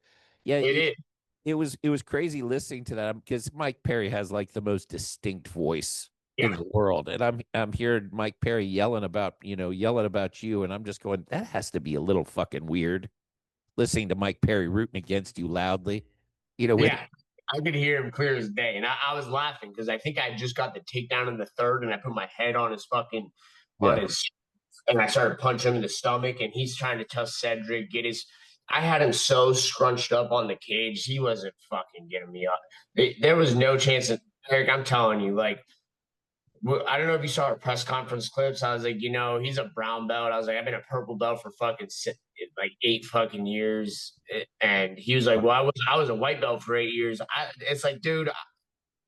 Yeah, it is. it was crazy listening to that because Mike Perry has like the most distinct voice in Yeah. the world, and I'm hearing Mike Perry yelling about yelling about you, and I'm just going, that has to be a little fucking weird listening to Mike Perry rooting against you loudly. With Yeah. I could hear him clear as day. And I was laughing because I think I just got the takedown in the third and I put my head on his fucking on yeah, his and I started punching him in the stomach and he's trying to tell Cedric get his I had him so scrunched up on the cage, he wasn't fucking getting me up. There was no chance that Eric, I'm telling you, like I don't know if you saw our press conference clips. I was like, he's a brown belt. I was like, I've been a purple belt for fucking like 8 fucking years. And he was like, well, I was a white belt for 8 years. It's like, dude,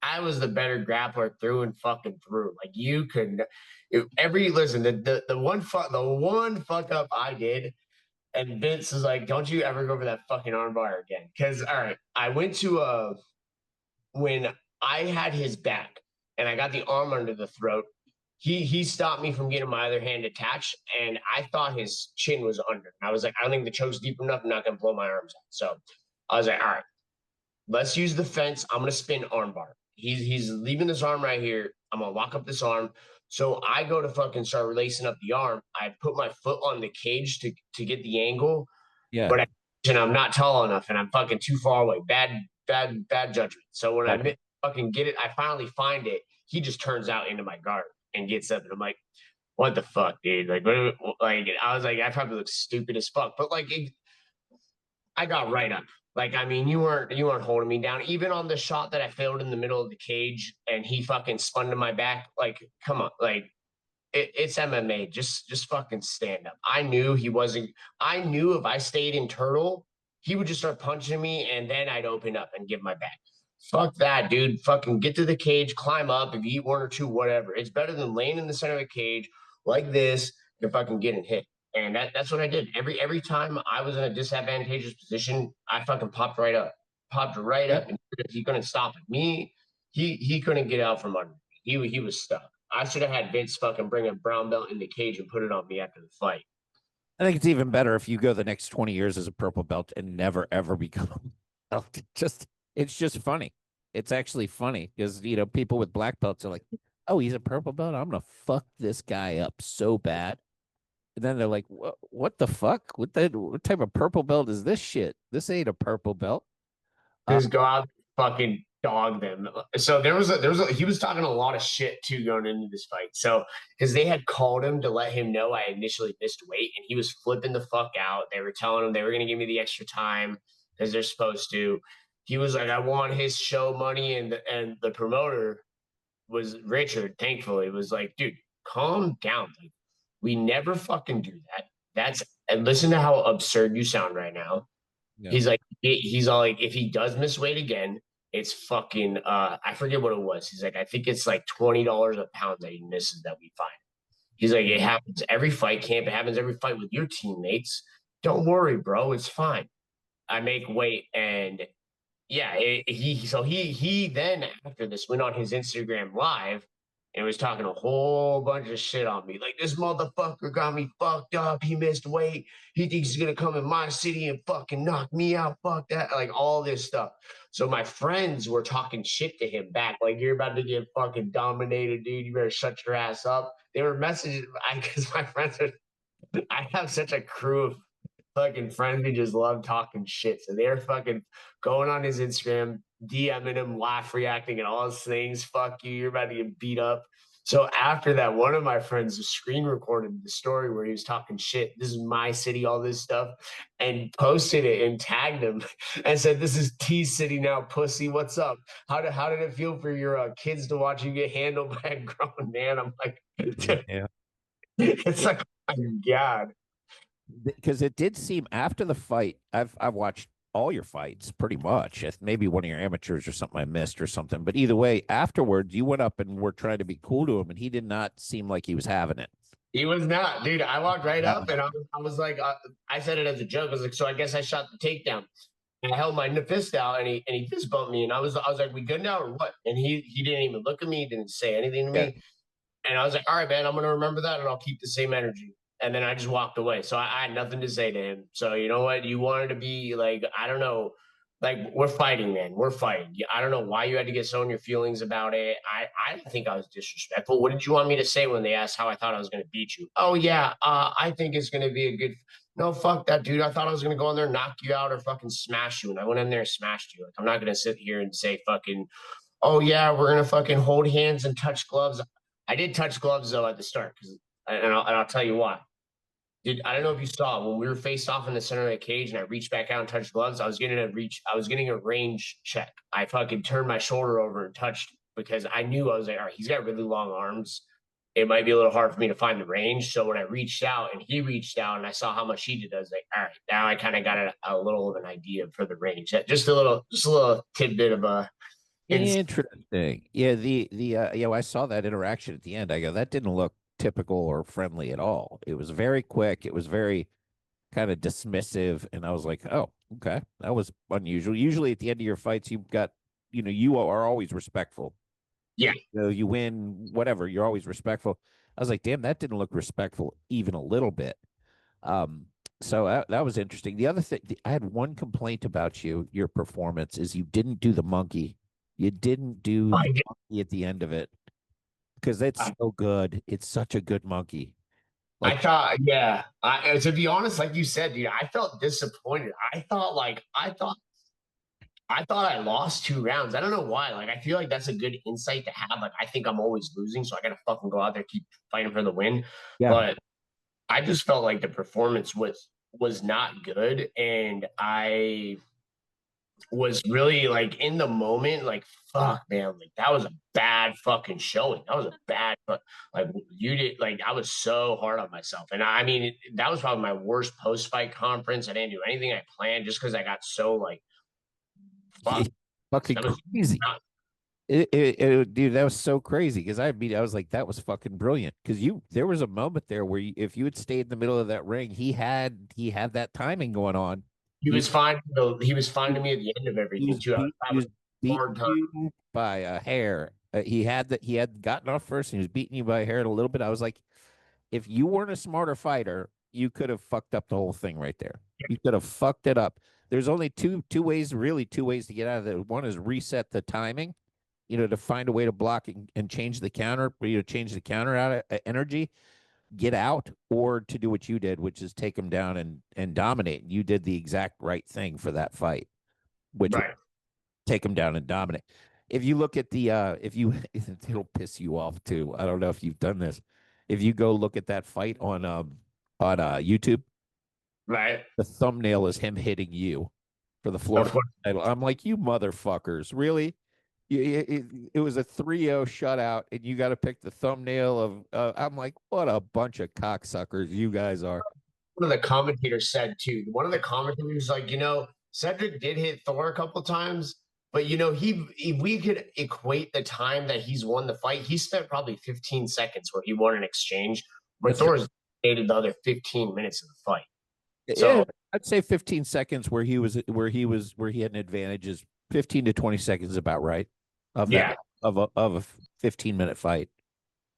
I was the better grappler through and fucking through. Like you could listen, the one fuck up I did, and Vince is like, don't you ever go for that fucking armbar again. Cause all right, I went to when I had his back and I got the arm under the throat, he stopped me from getting my other hand attached, and I thought his chin was under. And I was like, I don't think the choke's deep enough. I'm not gonna blow my arms out. So I was like, all right, let's use the fence. I'm gonna spin armbar. He's leaving this arm right here. I'm gonna lock up this arm. So I go to fucking start releasing up the arm. I put my foot on the cage to get the angle, yeah. but I'm not tall enough and I'm fucking too far away. Bad judgment. So when I fucking get it, I finally find it. He just turns out into my guard and gets up, and I'm like, "What the fuck, dude?" Like I was like, I probably look stupid as fuck, but like, I got right up. Like, I mean, you weren't holding me down. Even on the shot that I failed in the middle of the cage, and he fucking spun to my back. Like, come on, like it's MMA. Just fucking stand up. I knew he wasn't. I knew if I stayed in turtle, he would just start punching me, and then I'd open up and give my back. Fuck that, dude. Fucking get to the cage, climb up. If you eat one or two, whatever. It's better than laying in the center of the cage like this and fucking getting hit. And that's what I did. Every time I was in a disadvantageous position, I fucking popped right up. Popped right up. And he couldn't stop it. Me, he couldn't get out from under me. He was stuck. I should have had Vince fucking bring a brown belt in the cage and put it on me after the fight. I think it's even better if you go the next 20 years as a purple belt and never ever become it's just funny. It's actually funny because people with black belts are like, oh, he's a purple belt. I'm gonna fuck this guy up so bad. And then they're like, what the fuck? What type of purple belt is this shit? This ain't a purple belt. Just go out and fucking dog them. So he was talking a lot of shit too going into this fight. So because they had called him to let him know I initially missed weight, and he was flipping the fuck out. They were telling him they were gonna give me the extra time because they're supposed to. He was like, I want his show money, and the promoter was Richard. Thankfully, was like, dude, calm down. Like, we never fucking do that. And listen to how absurd you sound right now. Yeah. He's all like, if he does miss weight again, it's fucking I forget what it was. He's like, I think it's like $20 a pound that he misses that we find. He's like, it happens every fight camp. It happens every fight with your teammates. Don't worry, bro. It's fine. I make weight, and yeah, he then after this went on his Instagram live and was talking a whole bunch of shit on me. Like, this motherfucker got me fucked up. He missed weight. He thinks he's gonna come in my city and fucking knock me out. Fuck that. Like, all this stuff. So my friends were talking shit to him back. Like, you're about to get fucking dominated, dude. You better shut your ass up. They were messaging because my friends are I have such a crew of fucking friends who just love talking shit. So they're fucking going on his Instagram, DMing him, laugh reacting, and all those things. Fuck you, you're about to get beat up. So after that, one of my friends screen recorded the story where he was talking shit. This is my city, all this stuff, and posted it and tagged him and said, "This is T City now, pussy. What's up? How did it feel for your kids to watch you get handled by a grown man?" I'm like, yeah. It's like, oh my God. Because it did seem after the fight, I've watched all your fights pretty much. Maybe one of your amateurs or something I missed or something. But either way, afterwards, you went up and were trying to be cool to him, and he did not seem like he was having it. He was not, dude. I walked right Yeah. up and I was like, I said it as a joke. I was like, so I guess I shot the takedown. And I held my fist out and he fist bumped me. And I was like, we good now or what? And he didn't even look at me, didn't say anything to me. And I was like, all right, man, I'm going to remember that and I'll keep the same energy. And then I just walked away. So I had nothing to say to him. So you know what? You wanted to be like, I don't know, like we're fighting, man. We're fighting. I don't know why you had to get so in your feelings about it. I don't think I was disrespectful. What did you want me to say when they asked how I thought I was going to beat you? Oh yeah, I think it's going to be a good. No, fuck that, dude. I thought I was going to go in there, knock you out, or fucking smash you. And I went in there and smashed you. Like, I'm not going to sit here and say fucking, oh, yeah, we're going to fucking hold hands and touch gloves. I did touch gloves, though, at the start. And I'll tell you why. Dude, I don't know if you saw when we were faced off in the center of the cage and I reached back out and touched gloves. I was getting a range check. I fucking turned my shoulder over and touched because I knew I was like, all right, he's got really long arms. It might be a little hard for me to find the range. So when I reached out and he reached out and I saw how much he did, I was like, all right, now I kind of got a little of an idea for the range. Just a little tidbit of a interesting. Yeah, I saw that interaction at the end. I go, that didn't look typical or friendly at all. It was very quick. It was very kind of dismissive. And I was like, oh, okay. That was unusual. Usually at the end of your fights, you've got, you are always respectful. Yeah. You win, whatever, you're always respectful. I was like, damn, that didn't look respectful even a little bit. So that was interesting. The other thing, I had one complaint about your performance is you didn't do the monkey. You didn't do the monkey at the end of it because that's so good. It's such a good monkey. Like, I thought, yeah. To be honest, like you said, dude, I felt disappointed. I thought I lost 2 rounds. I don't know why. Like, I feel like that's a good insight to have. Like, I think I'm always losing, so I gotta fucking go out there, keep fighting for the win. Yeah. But I just felt like the performance was not good, and I was really like in the moment, like fuck, man, like that was a bad fucking showing. That was a bad, like you did, like I was so hard on myself, and I mean that was probably my worst post fight conference. I didn't do anything I planned just because I got so like. Fucking crazy. Dude, that was so crazy because I was like, that was fucking brilliant. Because there was a moment there where if you had stayed in the middle of that ring, he had that timing going on. He was fine. He was fine to me at the end of everything too. He was beating you by a hair. He had gotten off first, and he was beating you by a hair a little bit. I was like, if you weren't a smarter fighter, you could have fucked up the whole thing right there. You could have fucked it up. There's only two ways to get out of it. One is reset the timing, to find a way to block and change the counter, change the counter out of energy, get out, or to do what you did, which is take him down and dominate. You did the exact right thing for that fight, which take him down and dominate. If you look at it'll piss you off too. I don't know if you've done this. If you go look at that fight on YouTube, right, the thumbnail is him hitting you for the Florida title. I'm like, you motherfuckers, really? It was a 3-0 shutout, and you got to pick the thumbnail of. I'm like, what a bunch of cocksuckers you guys are. One of the commentators said too. One of the commentators was like, Sedric did hit Thor a couple times, but if we could equate the time that he's won the fight, he spent probably 15 seconds where he won an exchange, but Thor's dated the other 15 minutes of the fight. So yeah, I'd say 15 seconds where he had an advantage is 15 to 20 seconds about right of that of a 15-minute fight.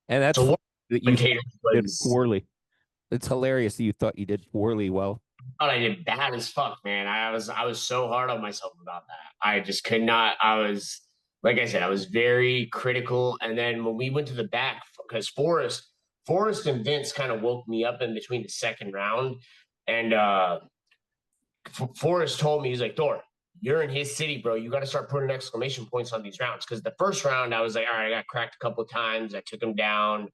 And that's so that you did poorly. It's hilarious that you thought you did poorly well. I thought I did bad as fuck, man. I was so hard on myself about that. I just could not. I was, like I said, I was very critical. And then when we went to the back, because Forrest and Vince kind of woke me up in between the second round. And Forrest told me, he's like, Thor, you're in his city, bro. You got to start putting exclamation points on these rounds. Because the first round, I was like, all right, I got cracked a couple of times. I took him down,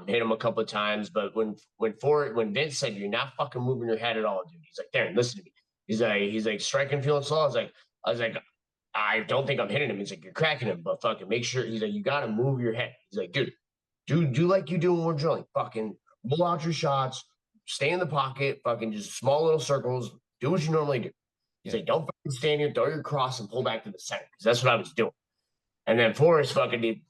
hit him a couple of times. But when Vince said, you're not fucking moving your head at all, dude. He's like, Theoren, listen to me. He's like striking, feeling slow. I was like, I don't think I'm hitting him. He's like, you're cracking him, but fucking make sure. He's like, you got to move your head. He's like, dude, do like you do when we're drilling. Fucking roll out your shots. Stay in the pocket, fucking just small little circles. Do what you normally do. He's like, don't fucking stand here, throw your cross and pull back to the center. Because that's what I was doing. And then Forrest fucking did.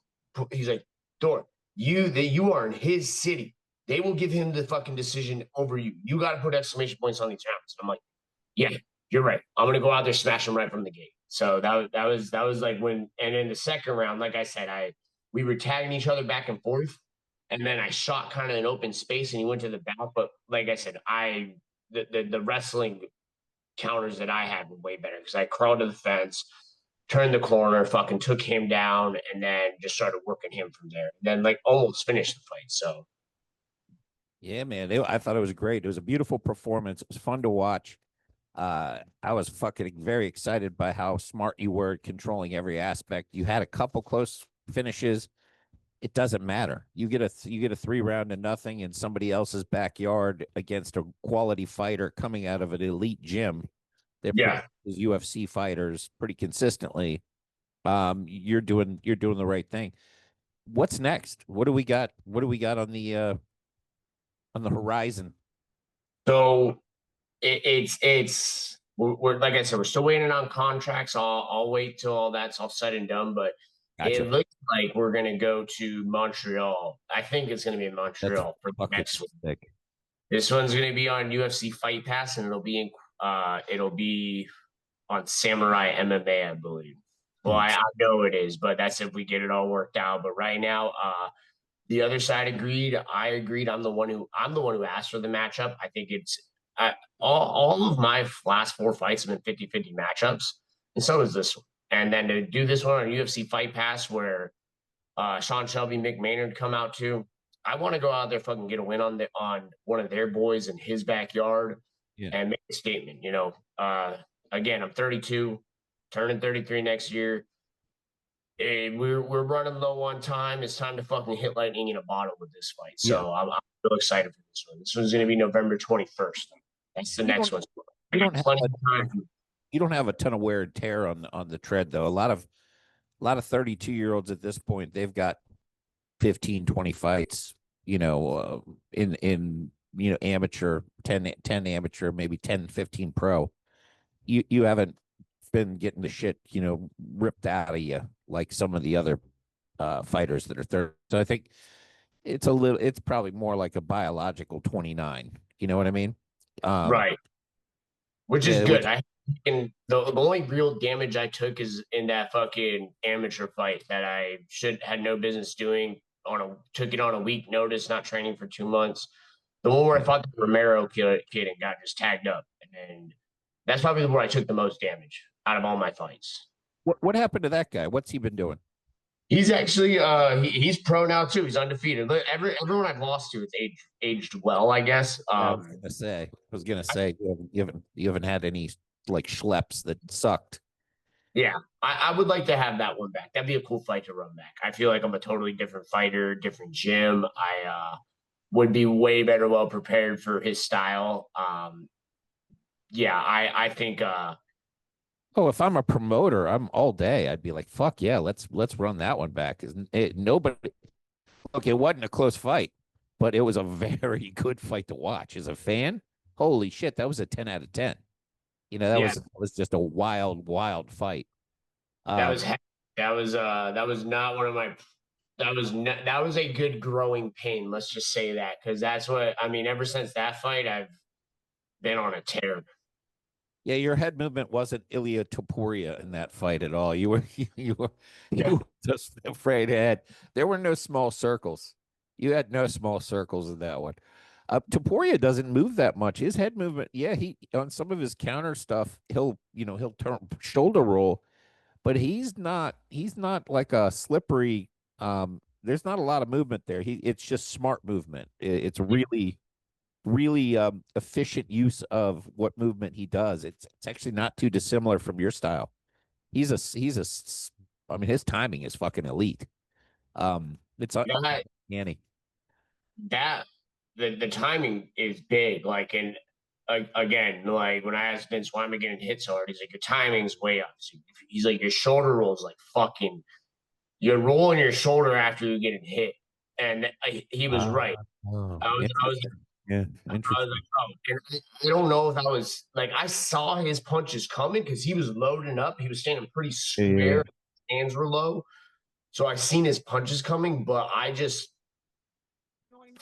He's like, Thor, you are in his city. They will give him the fucking decision over you. You got to put exclamation points on these rounds. I'm like, yeah, you're right. I'm gonna go out there, smash him right from the gate. So that was like when. And in the second round, like I said, we were tagging each other back and forth, and then I shot kind of an open space, and he went to the back. But like I said, the wrestling counters that I had were way better because I crawled to the fence, turned the corner, fucking took him down, and then just started working him from there. And then like almost finished the fight. So yeah, man, I thought it was great. It was a beautiful performance. It was fun to watch. I was fucking very excited by how smart you were at controlling every aspect. You had a couple close finishes. It doesn't matter. You get a 3-round to nothing in somebody else's backyard against a quality fighter coming out of an elite gym. They're UFC fighters pretty consistently. You're doing the right thing. What's next? What do we got? What do we got on the horizon? So we're like I said, we're still waiting on contracts. I'll wait till all that's all said and done. But Gotcha. it looks like we're gonna go to Montreal. I think it's gonna be in Montreal for the next one. This one's gonna be on UFC Fight Pass, and it'll be on Samurai MMA, I believe. Well, I know it is, but that's if we get it all worked out. But right now, the other side agreed. I agreed. I'm the one who asked for the matchup. I think it's all of my last 4 fights have been 50-50 matchups, and so is this one. And then to do this one on UFC Fight Pass, where Sean Shelby, Mick Maynard come out too. I want to go out there, fucking get a win on one of their boys in his backyard, and make a statement. You know, again, I'm 32, turning 33 next year. We're running low on time. It's time to fucking hit lightning in a bottle with this fight. So I'm real excited for this one. This one's going to be November 21st. That's the next one. You don't have a ton of wear and tear on the tread though. A lot of 32-year-olds at this point, they've got 15, 20 fights, you know, in you know, amateur, 10 amateur, maybe 10, 15 pro. You haven't been getting the shit, you know, ripped out of you like some of the other fighters that are 30. So I think it's probably more like a biological 29. You know what I mean? Right. Which is good. The only real damage I took is in that fucking amateur fight that I had no business doing. Took it on a week notice, not training for 2 months. The one where I fought the Romero kid and got just tagged up, and that's probably where I took the most damage out of all my fights. What happened to that guy? What's he been doing? He's actually he's pro now too. He's undefeated. Everyone I've lost to, it's aged well, I guess. I was gonna say you haven't had any like schleps that sucked. Yeah, I would like to have that one back. That'd be a cool fight to run back. I feel like I'm a totally different fighter, different gym. I would be way better well prepared for his style. I think if I'm a promoter, I'm all day. I'd be like, fuck yeah, let's run that one back. Nobody. Okay, it wasn't a close fight, but it was a very good fight to watch. As a fan, holy shit, that was a 10 out of 10. You know, that was just a wild fight. That was not one of my. That was a good growing pain. Let's just say that, because that's what I mean. Ever since that fight, I've been on a tear. Yeah, your head movement wasn't Ilia Topuria in that fight at all. You were just afraid head. There were no small circles. You had no small circles in that one. Topuria doesn't move that much. His head movement, he on some of his counter stuff, he'll turn shoulder roll, but he's not like a slippery. There's not a lot of movement there. It's just smart movement. It's really efficient use of what movement he does. It's actually not too dissimilar from your style. I mean, his timing is fucking elite. It's uncanny. That the timing is big. Like, and again, like when I asked Vince, why am I getting hit so hard? He's like, your timing's way up. So he's like, your shoulder rolls like fucking. You're rolling your shoulder after you're getting hit, and he was right. Yeah, I interesting. was like, oh, and I don't know if I was like, I saw his punches coming because he was loading up. He was standing pretty Yeah. square, hands were low. So I seen his punches coming, but I just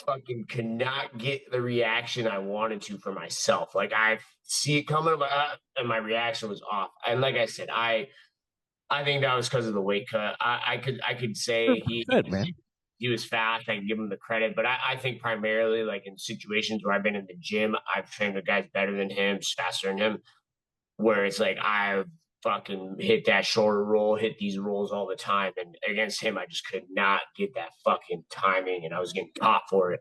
fucking could not get the reaction I wanted to for myself. Like I see it coming, but and my reaction was off. And like I said, I think that was because of the weight cut. I could say 100%, man. he was fast. I can give him the credit, but I think primarily like in situations where I've been in the gym, I've trained with guys better than him, just faster than him. Where it's like I've fucking hit that shorter roll, hit these rolls all the time, and against him, I just could not get that fucking timing, and I was getting caught for it.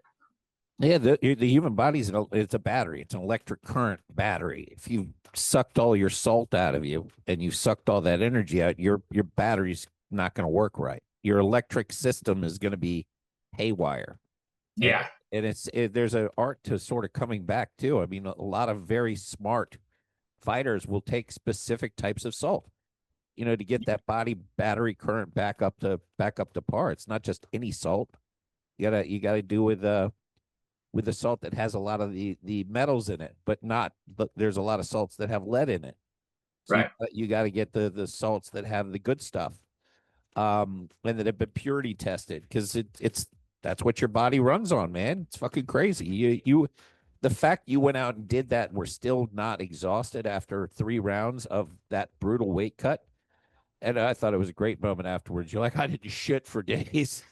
Yeah, the human body's it's a battery. It's an electric current battery. If you sucked all your salt out of you and you sucked all that energy out, your battery's not going to work right. Your electric system is going to be haywire. Yeah, And there's an art to sort of coming back too. I mean, a lot of very smart fighters will take specific types of salt, to get that body battery current back up to par. It's not just any salt. You gotta do with the salt that has a lot of the metals in it, but there's a lot of salts that have lead in it. So right. you got to get the salts that have the good stuff, and that have been purity tested, because it's that's what your body runs on, man. It's fucking crazy. The fact you went out and did that and were still not exhausted after 3 rounds of that brutal weight cut. And I thought it was a great moment afterwards. You're like, I didn't shit for days.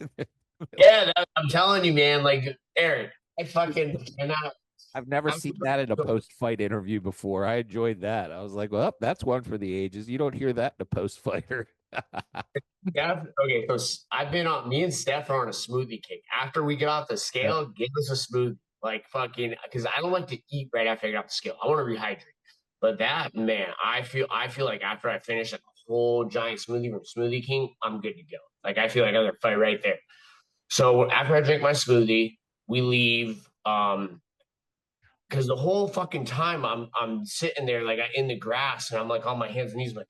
Yeah, I'm telling you, man. Like Eric, I fucking cannot. I've never seen that in a post-fight interview before. I enjoyed that. I was like, well, that's one for the ages. You don't hear that in a post-fighter. Yeah. Okay. So I've been on. Me and Steph are on a smoothie kick. After we get off the scale, give us a smoothie. Like fucking, because I don't like to eat right after I get off the scale. I want to rehydrate. But that man, I feel like after I finish like a whole giant smoothie from Smoothie King, I'm good to go. Like I feel like I'm gonna fight right there. So after I drink my smoothie, we leave. Because the whole fucking time I'm sitting there like in the grass and I'm like on my hands and knees, like,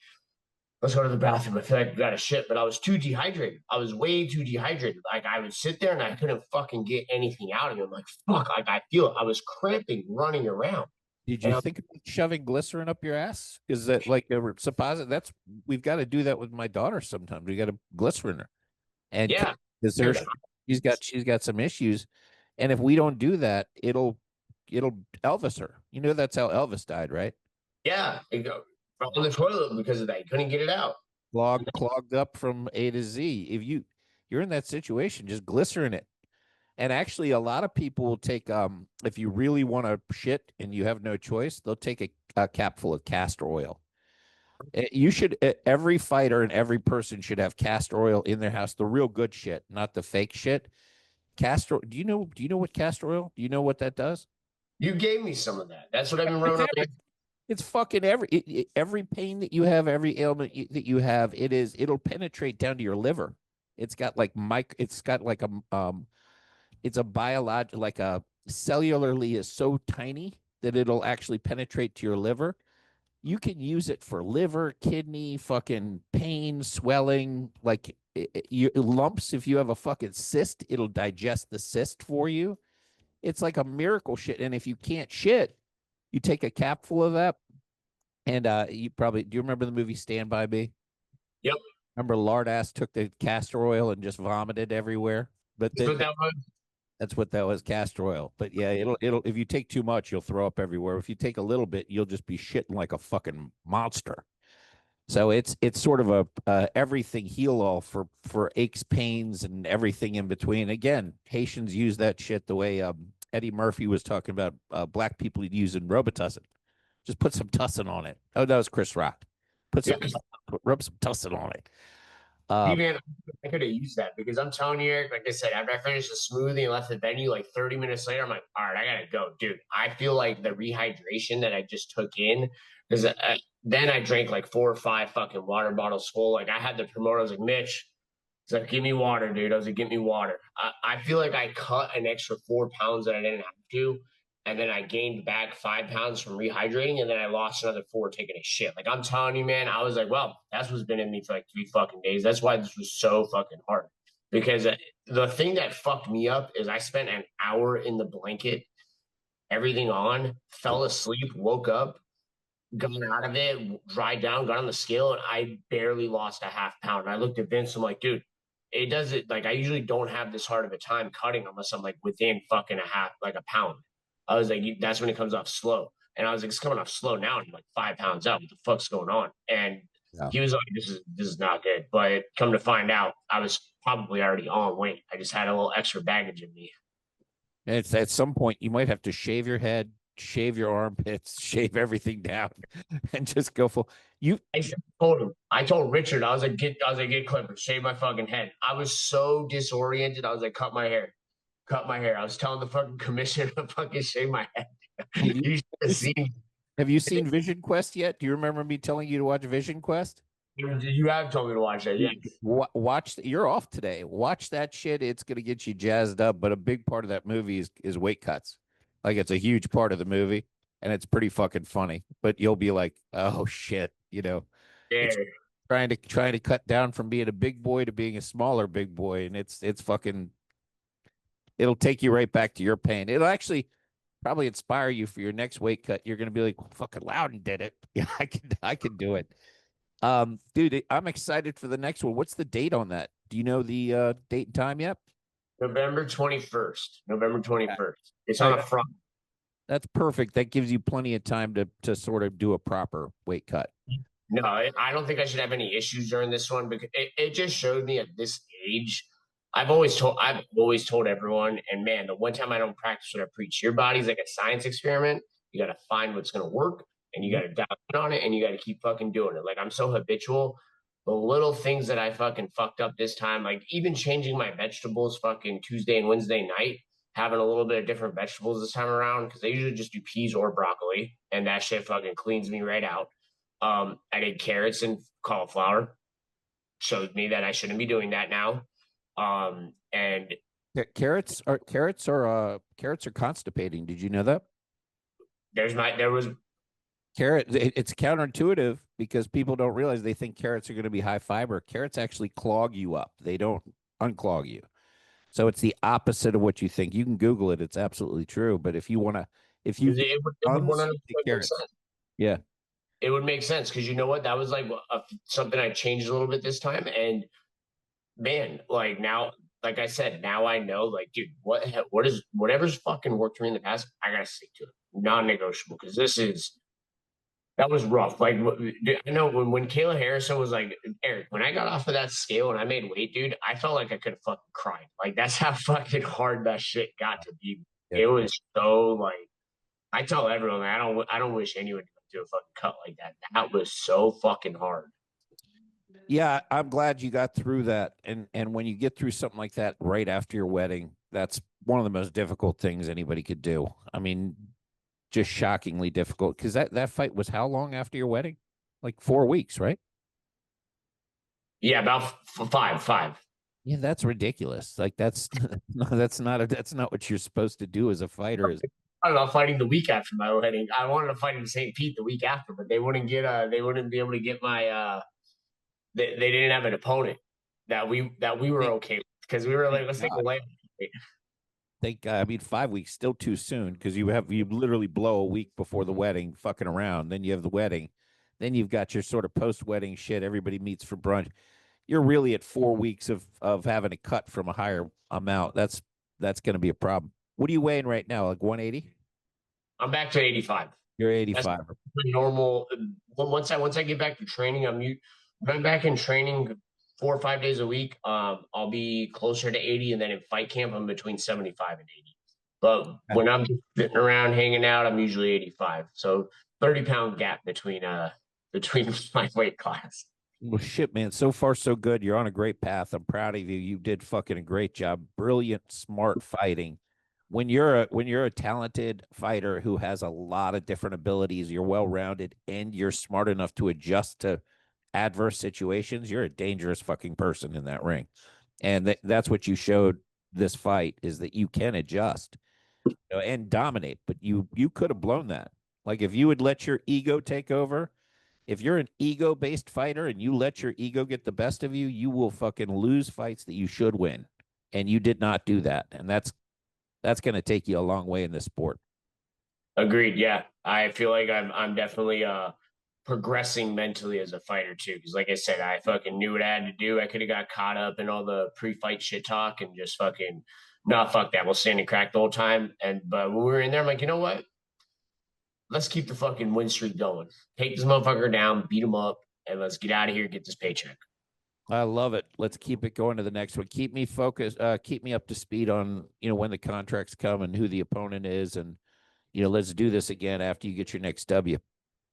let's go to the bathroom. I feel like I got a shit, but I was too dehydrated. I was way too dehydrated. Like I would sit there and I couldn't fucking get anything out of me. I'm like, fuck, like I feel it. I was cramping running around. Did you And think about shoving glycerin up your ass? Is that like a suppository? We've got to do that with my daughter sometimes. We got to glycerin her, and yeah, because she's got some issues, and if we don't do that, it'll Elvis her. That's how Elvis died, right? yeah, it go on the toilet because of that. You couldn't get it out. Clogged up from A to Z. If you're in that situation, just glycerin it. And actually, a lot of people will take, if you really want to shit and you have no choice, they'll take a cap full of castor oil. Every fighter and every person should have castor oil in their house, the real good shit, not the fake shit. Castor, do you know what castor oil? Do you know what that does? You gave me some of that. That's what I've been It's running up. It's fucking every pain that you have, every ailment that you have, it'll penetrate down to your liver. It's got like it's got like it's a biological, like a cellularly is so tiny that it'll actually penetrate to your liver. You can use it for liver, kidney, fucking pain, swelling, like lumps. If you have a fucking cyst, it'll digest the cyst for you. It's like a miracle shit. And if you can't shit, you take a capful of that, and do you remember the movie Stand By Me? Yep. Remember lard ass took the castor oil and just vomited everywhere? But That's what that was. that's what that was, castor oil. But yeah, it'll if you take too much, you'll throw up everywhere. If you take a little bit, you'll just be shitting like a fucking monster. So it's sort of a everything heal all for aches, pains, and everything in between. Again, Haitians use that shit the way Eddie Murphy was talking about black people using Robitussin. Just put some tussin on it. Oh, that was Chris Rock. Rub some tussin on it. Man, I could have used that because I'm telling you, Eric, like I said, after I finished the smoothie and left the venue, like 30 minutes later, I'm like, all right, I gotta go, dude. I feel like the rehydration that I just took in, because then I drank like 4 or 5 fucking water bottles full. Like I had the promoter, I was like, Mitch, he's like, give me water, dude. I was like, give me water. I feel like I cut an extra 4 pounds that I didn't have to. And then I gained back 5 pounds from rehydrating, and then I lost another 4 taking a shit. Like I'm telling you, man, I was like, well, that's what's been in me for like 3 fucking days. That's why this was so fucking hard. Because the thing that fucked me up is I spent an hour in the blanket everything on, fell asleep, woke up, got out of it, dried down, got on the scale, and I barely lost a half pound. I looked at Vince, I'm like, dude, it doesn't like I usually don't have this hard of a time cutting unless I'm like within fucking a pound. I was like, that's when it comes off slow. And I was like, it's coming off slow now, and I'm like 5 pounds out. What the fuck's going on? And he was like, this is not good. But come to find out, I was probably already on weight. I just had a little extra baggage in me. It's at some point you might have to shave your head, shave your armpits, shave everything down, and just go full. I told Richard, I was like, get clippers, shave my fucking head. I was so disoriented. I was like, cut my hair. I was telling the fucking commissioner to fucking shave my head. You should have seen. Have you seen Vision Quest yet? Do you remember me telling you to watch Vision Quest? You have told me to watch that. Yeah. Watch. You're off today. Watch that shit. It's gonna get you jazzed up. But a big part of that movie is weight cuts. Like it's a huge part of the movie, and it's pretty fucking funny. But you'll be like, oh shit, Yeah. It's trying to cut down from being a big boy to being a smaller big boy, and it's fucking. It'll take you right back to your pain. It'll actually probably inspire you for your next weight cut. You're gonna be like, fucking Loudon did it. Yeah, I can do it. Dude, I'm excited for the next one. What's the date on that? Do you know the date and time yet? November 21st. November 21st. It's on a Friday. That's perfect. That gives you plenty of time to sort of do a proper weight cut. No, I don't think I should have any issues during this one because it just showed me at this age. I've always told everyone, and man, the one time I don't practice what I preach. Your body's like a science experiment. You got to find what's going to work, and you got to dial in on it, and you got to keep fucking doing it. Like I'm so habitual. The little things that I fucking fucked up this time, like even changing my vegetables fucking Tuesday and Wednesday night, having a little bit of different vegetables this time around because I usually just do peas or broccoli, and that shit fucking cleans me right out. I did carrots and cauliflower. Showed me that I shouldn't be doing that now. And carrots are constipating. Did you know that? There was carrot. It's counterintuitive because people don't realize they think carrots are going to be high fiber. Carrots actually clog you up. They don't unclog you. So it's the opposite of what you think. You can Google it. It's absolutely true. But if you want to, it would carrots, yeah, it would make sense because you know what? That was like something I changed a little bit this time. And man, like now, like I said, now I know, like, dude, whatever's fucking worked for me in the past, I gotta stick to it, non-negotiable. Because that was rough. Like, I know when Kayla Harrison was like, Eric, when I got off of that scale and I made weight, dude, I felt like I could have fucking cried. Like, that's how fucking hard that shit got to be. Yeah. It was so like, I tell everyone, I don't wish anyone to do a fucking cut like that. That was so fucking hard. Yeah, I'm glad you got through that. And when you get through something like that right after your wedding, that's one of the most difficult things anybody could do. I mean, just shockingly difficult because that fight was how long after your wedding? Like 4 weeks, right? Yeah, about five. Yeah, that's ridiculous. Like that's not what you're supposed to do as a fighter. I don't know, fighting the week after my wedding. I wanted to fight in St. Pete the week after, but they wouldn't be able to get my they didn't have an opponent that we were okay with because we were like, let's take a lay. I mean, 5 weeks still too soon because you literally blow a week before the wedding, fucking around. Then you have the wedding, then you've got your sort of post-wedding shit. Everybody meets for brunch. You're really at 4 weeks of having a cut from a higher amount. That's going to be a problem. What are you weighing right now? Like 180? I'm back to 85. You're 85. That's normal. Once I get back to training, I'm back in training 4 or 5 days a week. I'll be closer to 80, and then in fight camp, I'm between 75 and 80. But when I'm sitting around hanging out, I'm usually 85. So 30-pound gap between my weight class. Well, shit, man. So far, so good. You're on a great path. I'm proud of you. You did fucking a great job. Brilliant, smart fighting. When you're a talented fighter who has a lot of different abilities, you're well-rounded, and you're smart enough to adjust to adverse situations, you're a dangerous fucking person in that ring. And that's what you showed this fight, is that you can adjust and dominate, but you could have blown that. Like if you would let your ego take over, if you're an ego-based fighter and you let your ego get the best of you, you will fucking lose fights that you should win. And you did not do that. And that's going to take you a long way in this sport. Agreed. Yeah, I feel like I'm definitely progressing mentally as a fighter too. Because like I said, I fucking knew what I had to do. I could have got caught up in all the pre-fight shit talk and just fucking nah, fuck that. We'll stand and crack the whole time. And but when we were in there, I'm like, you know what? Let's keep the fucking win streak going. Take this motherfucker down, beat him up, and let's get out of here. Get this paycheck. I love it. Let's keep it going to the next one. Keep me focused. Keep me up to speed on when the contracts come and who the opponent is, and let's do this again after you get your next W.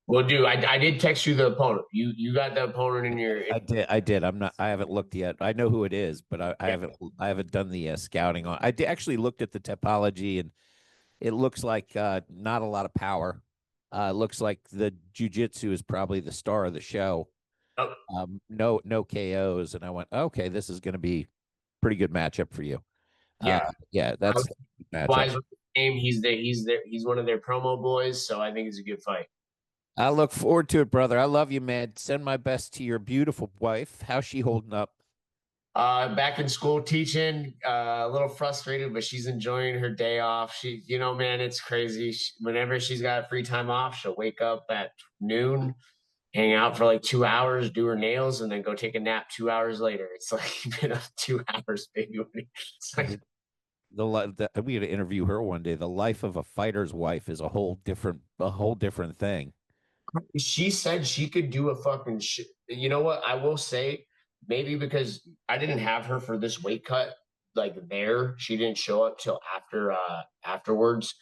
Well, dude, I did text you the opponent. You got the opponent in your. I did. I'm not. I haven't looked yet. I know who it is, but I Yeah. haven't. I haven't done the scouting on. Actually looked at the topology, and it looks like not a lot of power. It looks like the jujitsu is probably the star of the show. Oh, No KOs, and I went, okay, this is going to be pretty good matchup for you. yeah. Yeah, that's Wise matchup. with the game. He's one of their promo boys, so I think it's a good fight. I look forward to it, brother. I love you, man. Send my best to your beautiful wife. How's she holding up? Back in school teaching, a little frustrated, but she's enjoying her day off. She, man, it's crazy. Whenever she's got free time off, she'll wake up at noon, hang out for like 2 hours, do her nails, and then go take a nap 2 hours later. It's like been up 2 hours, baby. It's like We got to interview her one day. The life of a fighter's wife is a whole different thing. she said she could do a fucking shit. You know what? I will say, maybe because I didn't have her for this weight cut, like there, she didn't show up till afterwards.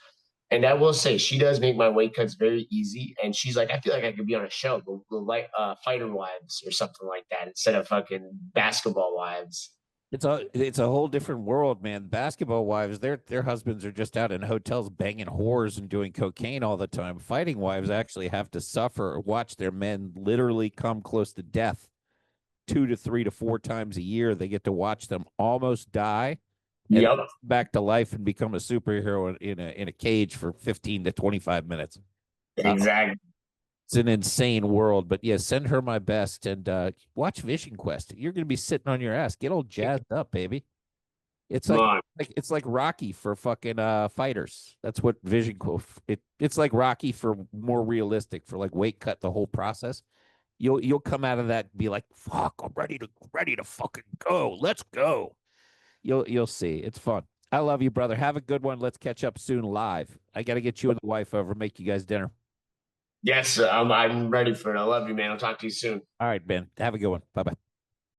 And I will say, she does make my weight cuts very easy. And she's like, I feel like I could be on a show, like Fighter Wives or something like that, instead of fucking Basketball Wives. It's a whole different world, man. Basketball wives, their husbands are just out in hotels banging whores and doing cocaine all the time. Fighting wives actually have to suffer or watch their men literally come close to death 2 to 3 to 4 times a year. They get to watch them almost die and Yep, back to life and become a superhero in a cage for 15 to 25 minutes. exactly. It's an insane world, but yeah, send her my best and watch Vision Quest. You're going to be sitting on your ass. Get all jazzed up, baby. It's Come like, on. it's like Rocky for fucking fighters. That's what Vision Quest. It's like Rocky for more realistic for like weight cut the whole process. You'll come out of that and be like, fuck, I'm ready to fucking go. Let's go. You'll see. It's fun. I love you, brother. Have a good one. Let's catch up soon live. I got to get you and the wife over, make you guys dinner. Yes, I'm ready for it. I love you, man. I'll talk to you soon. All right, Ben. Have a good one. Bye bye.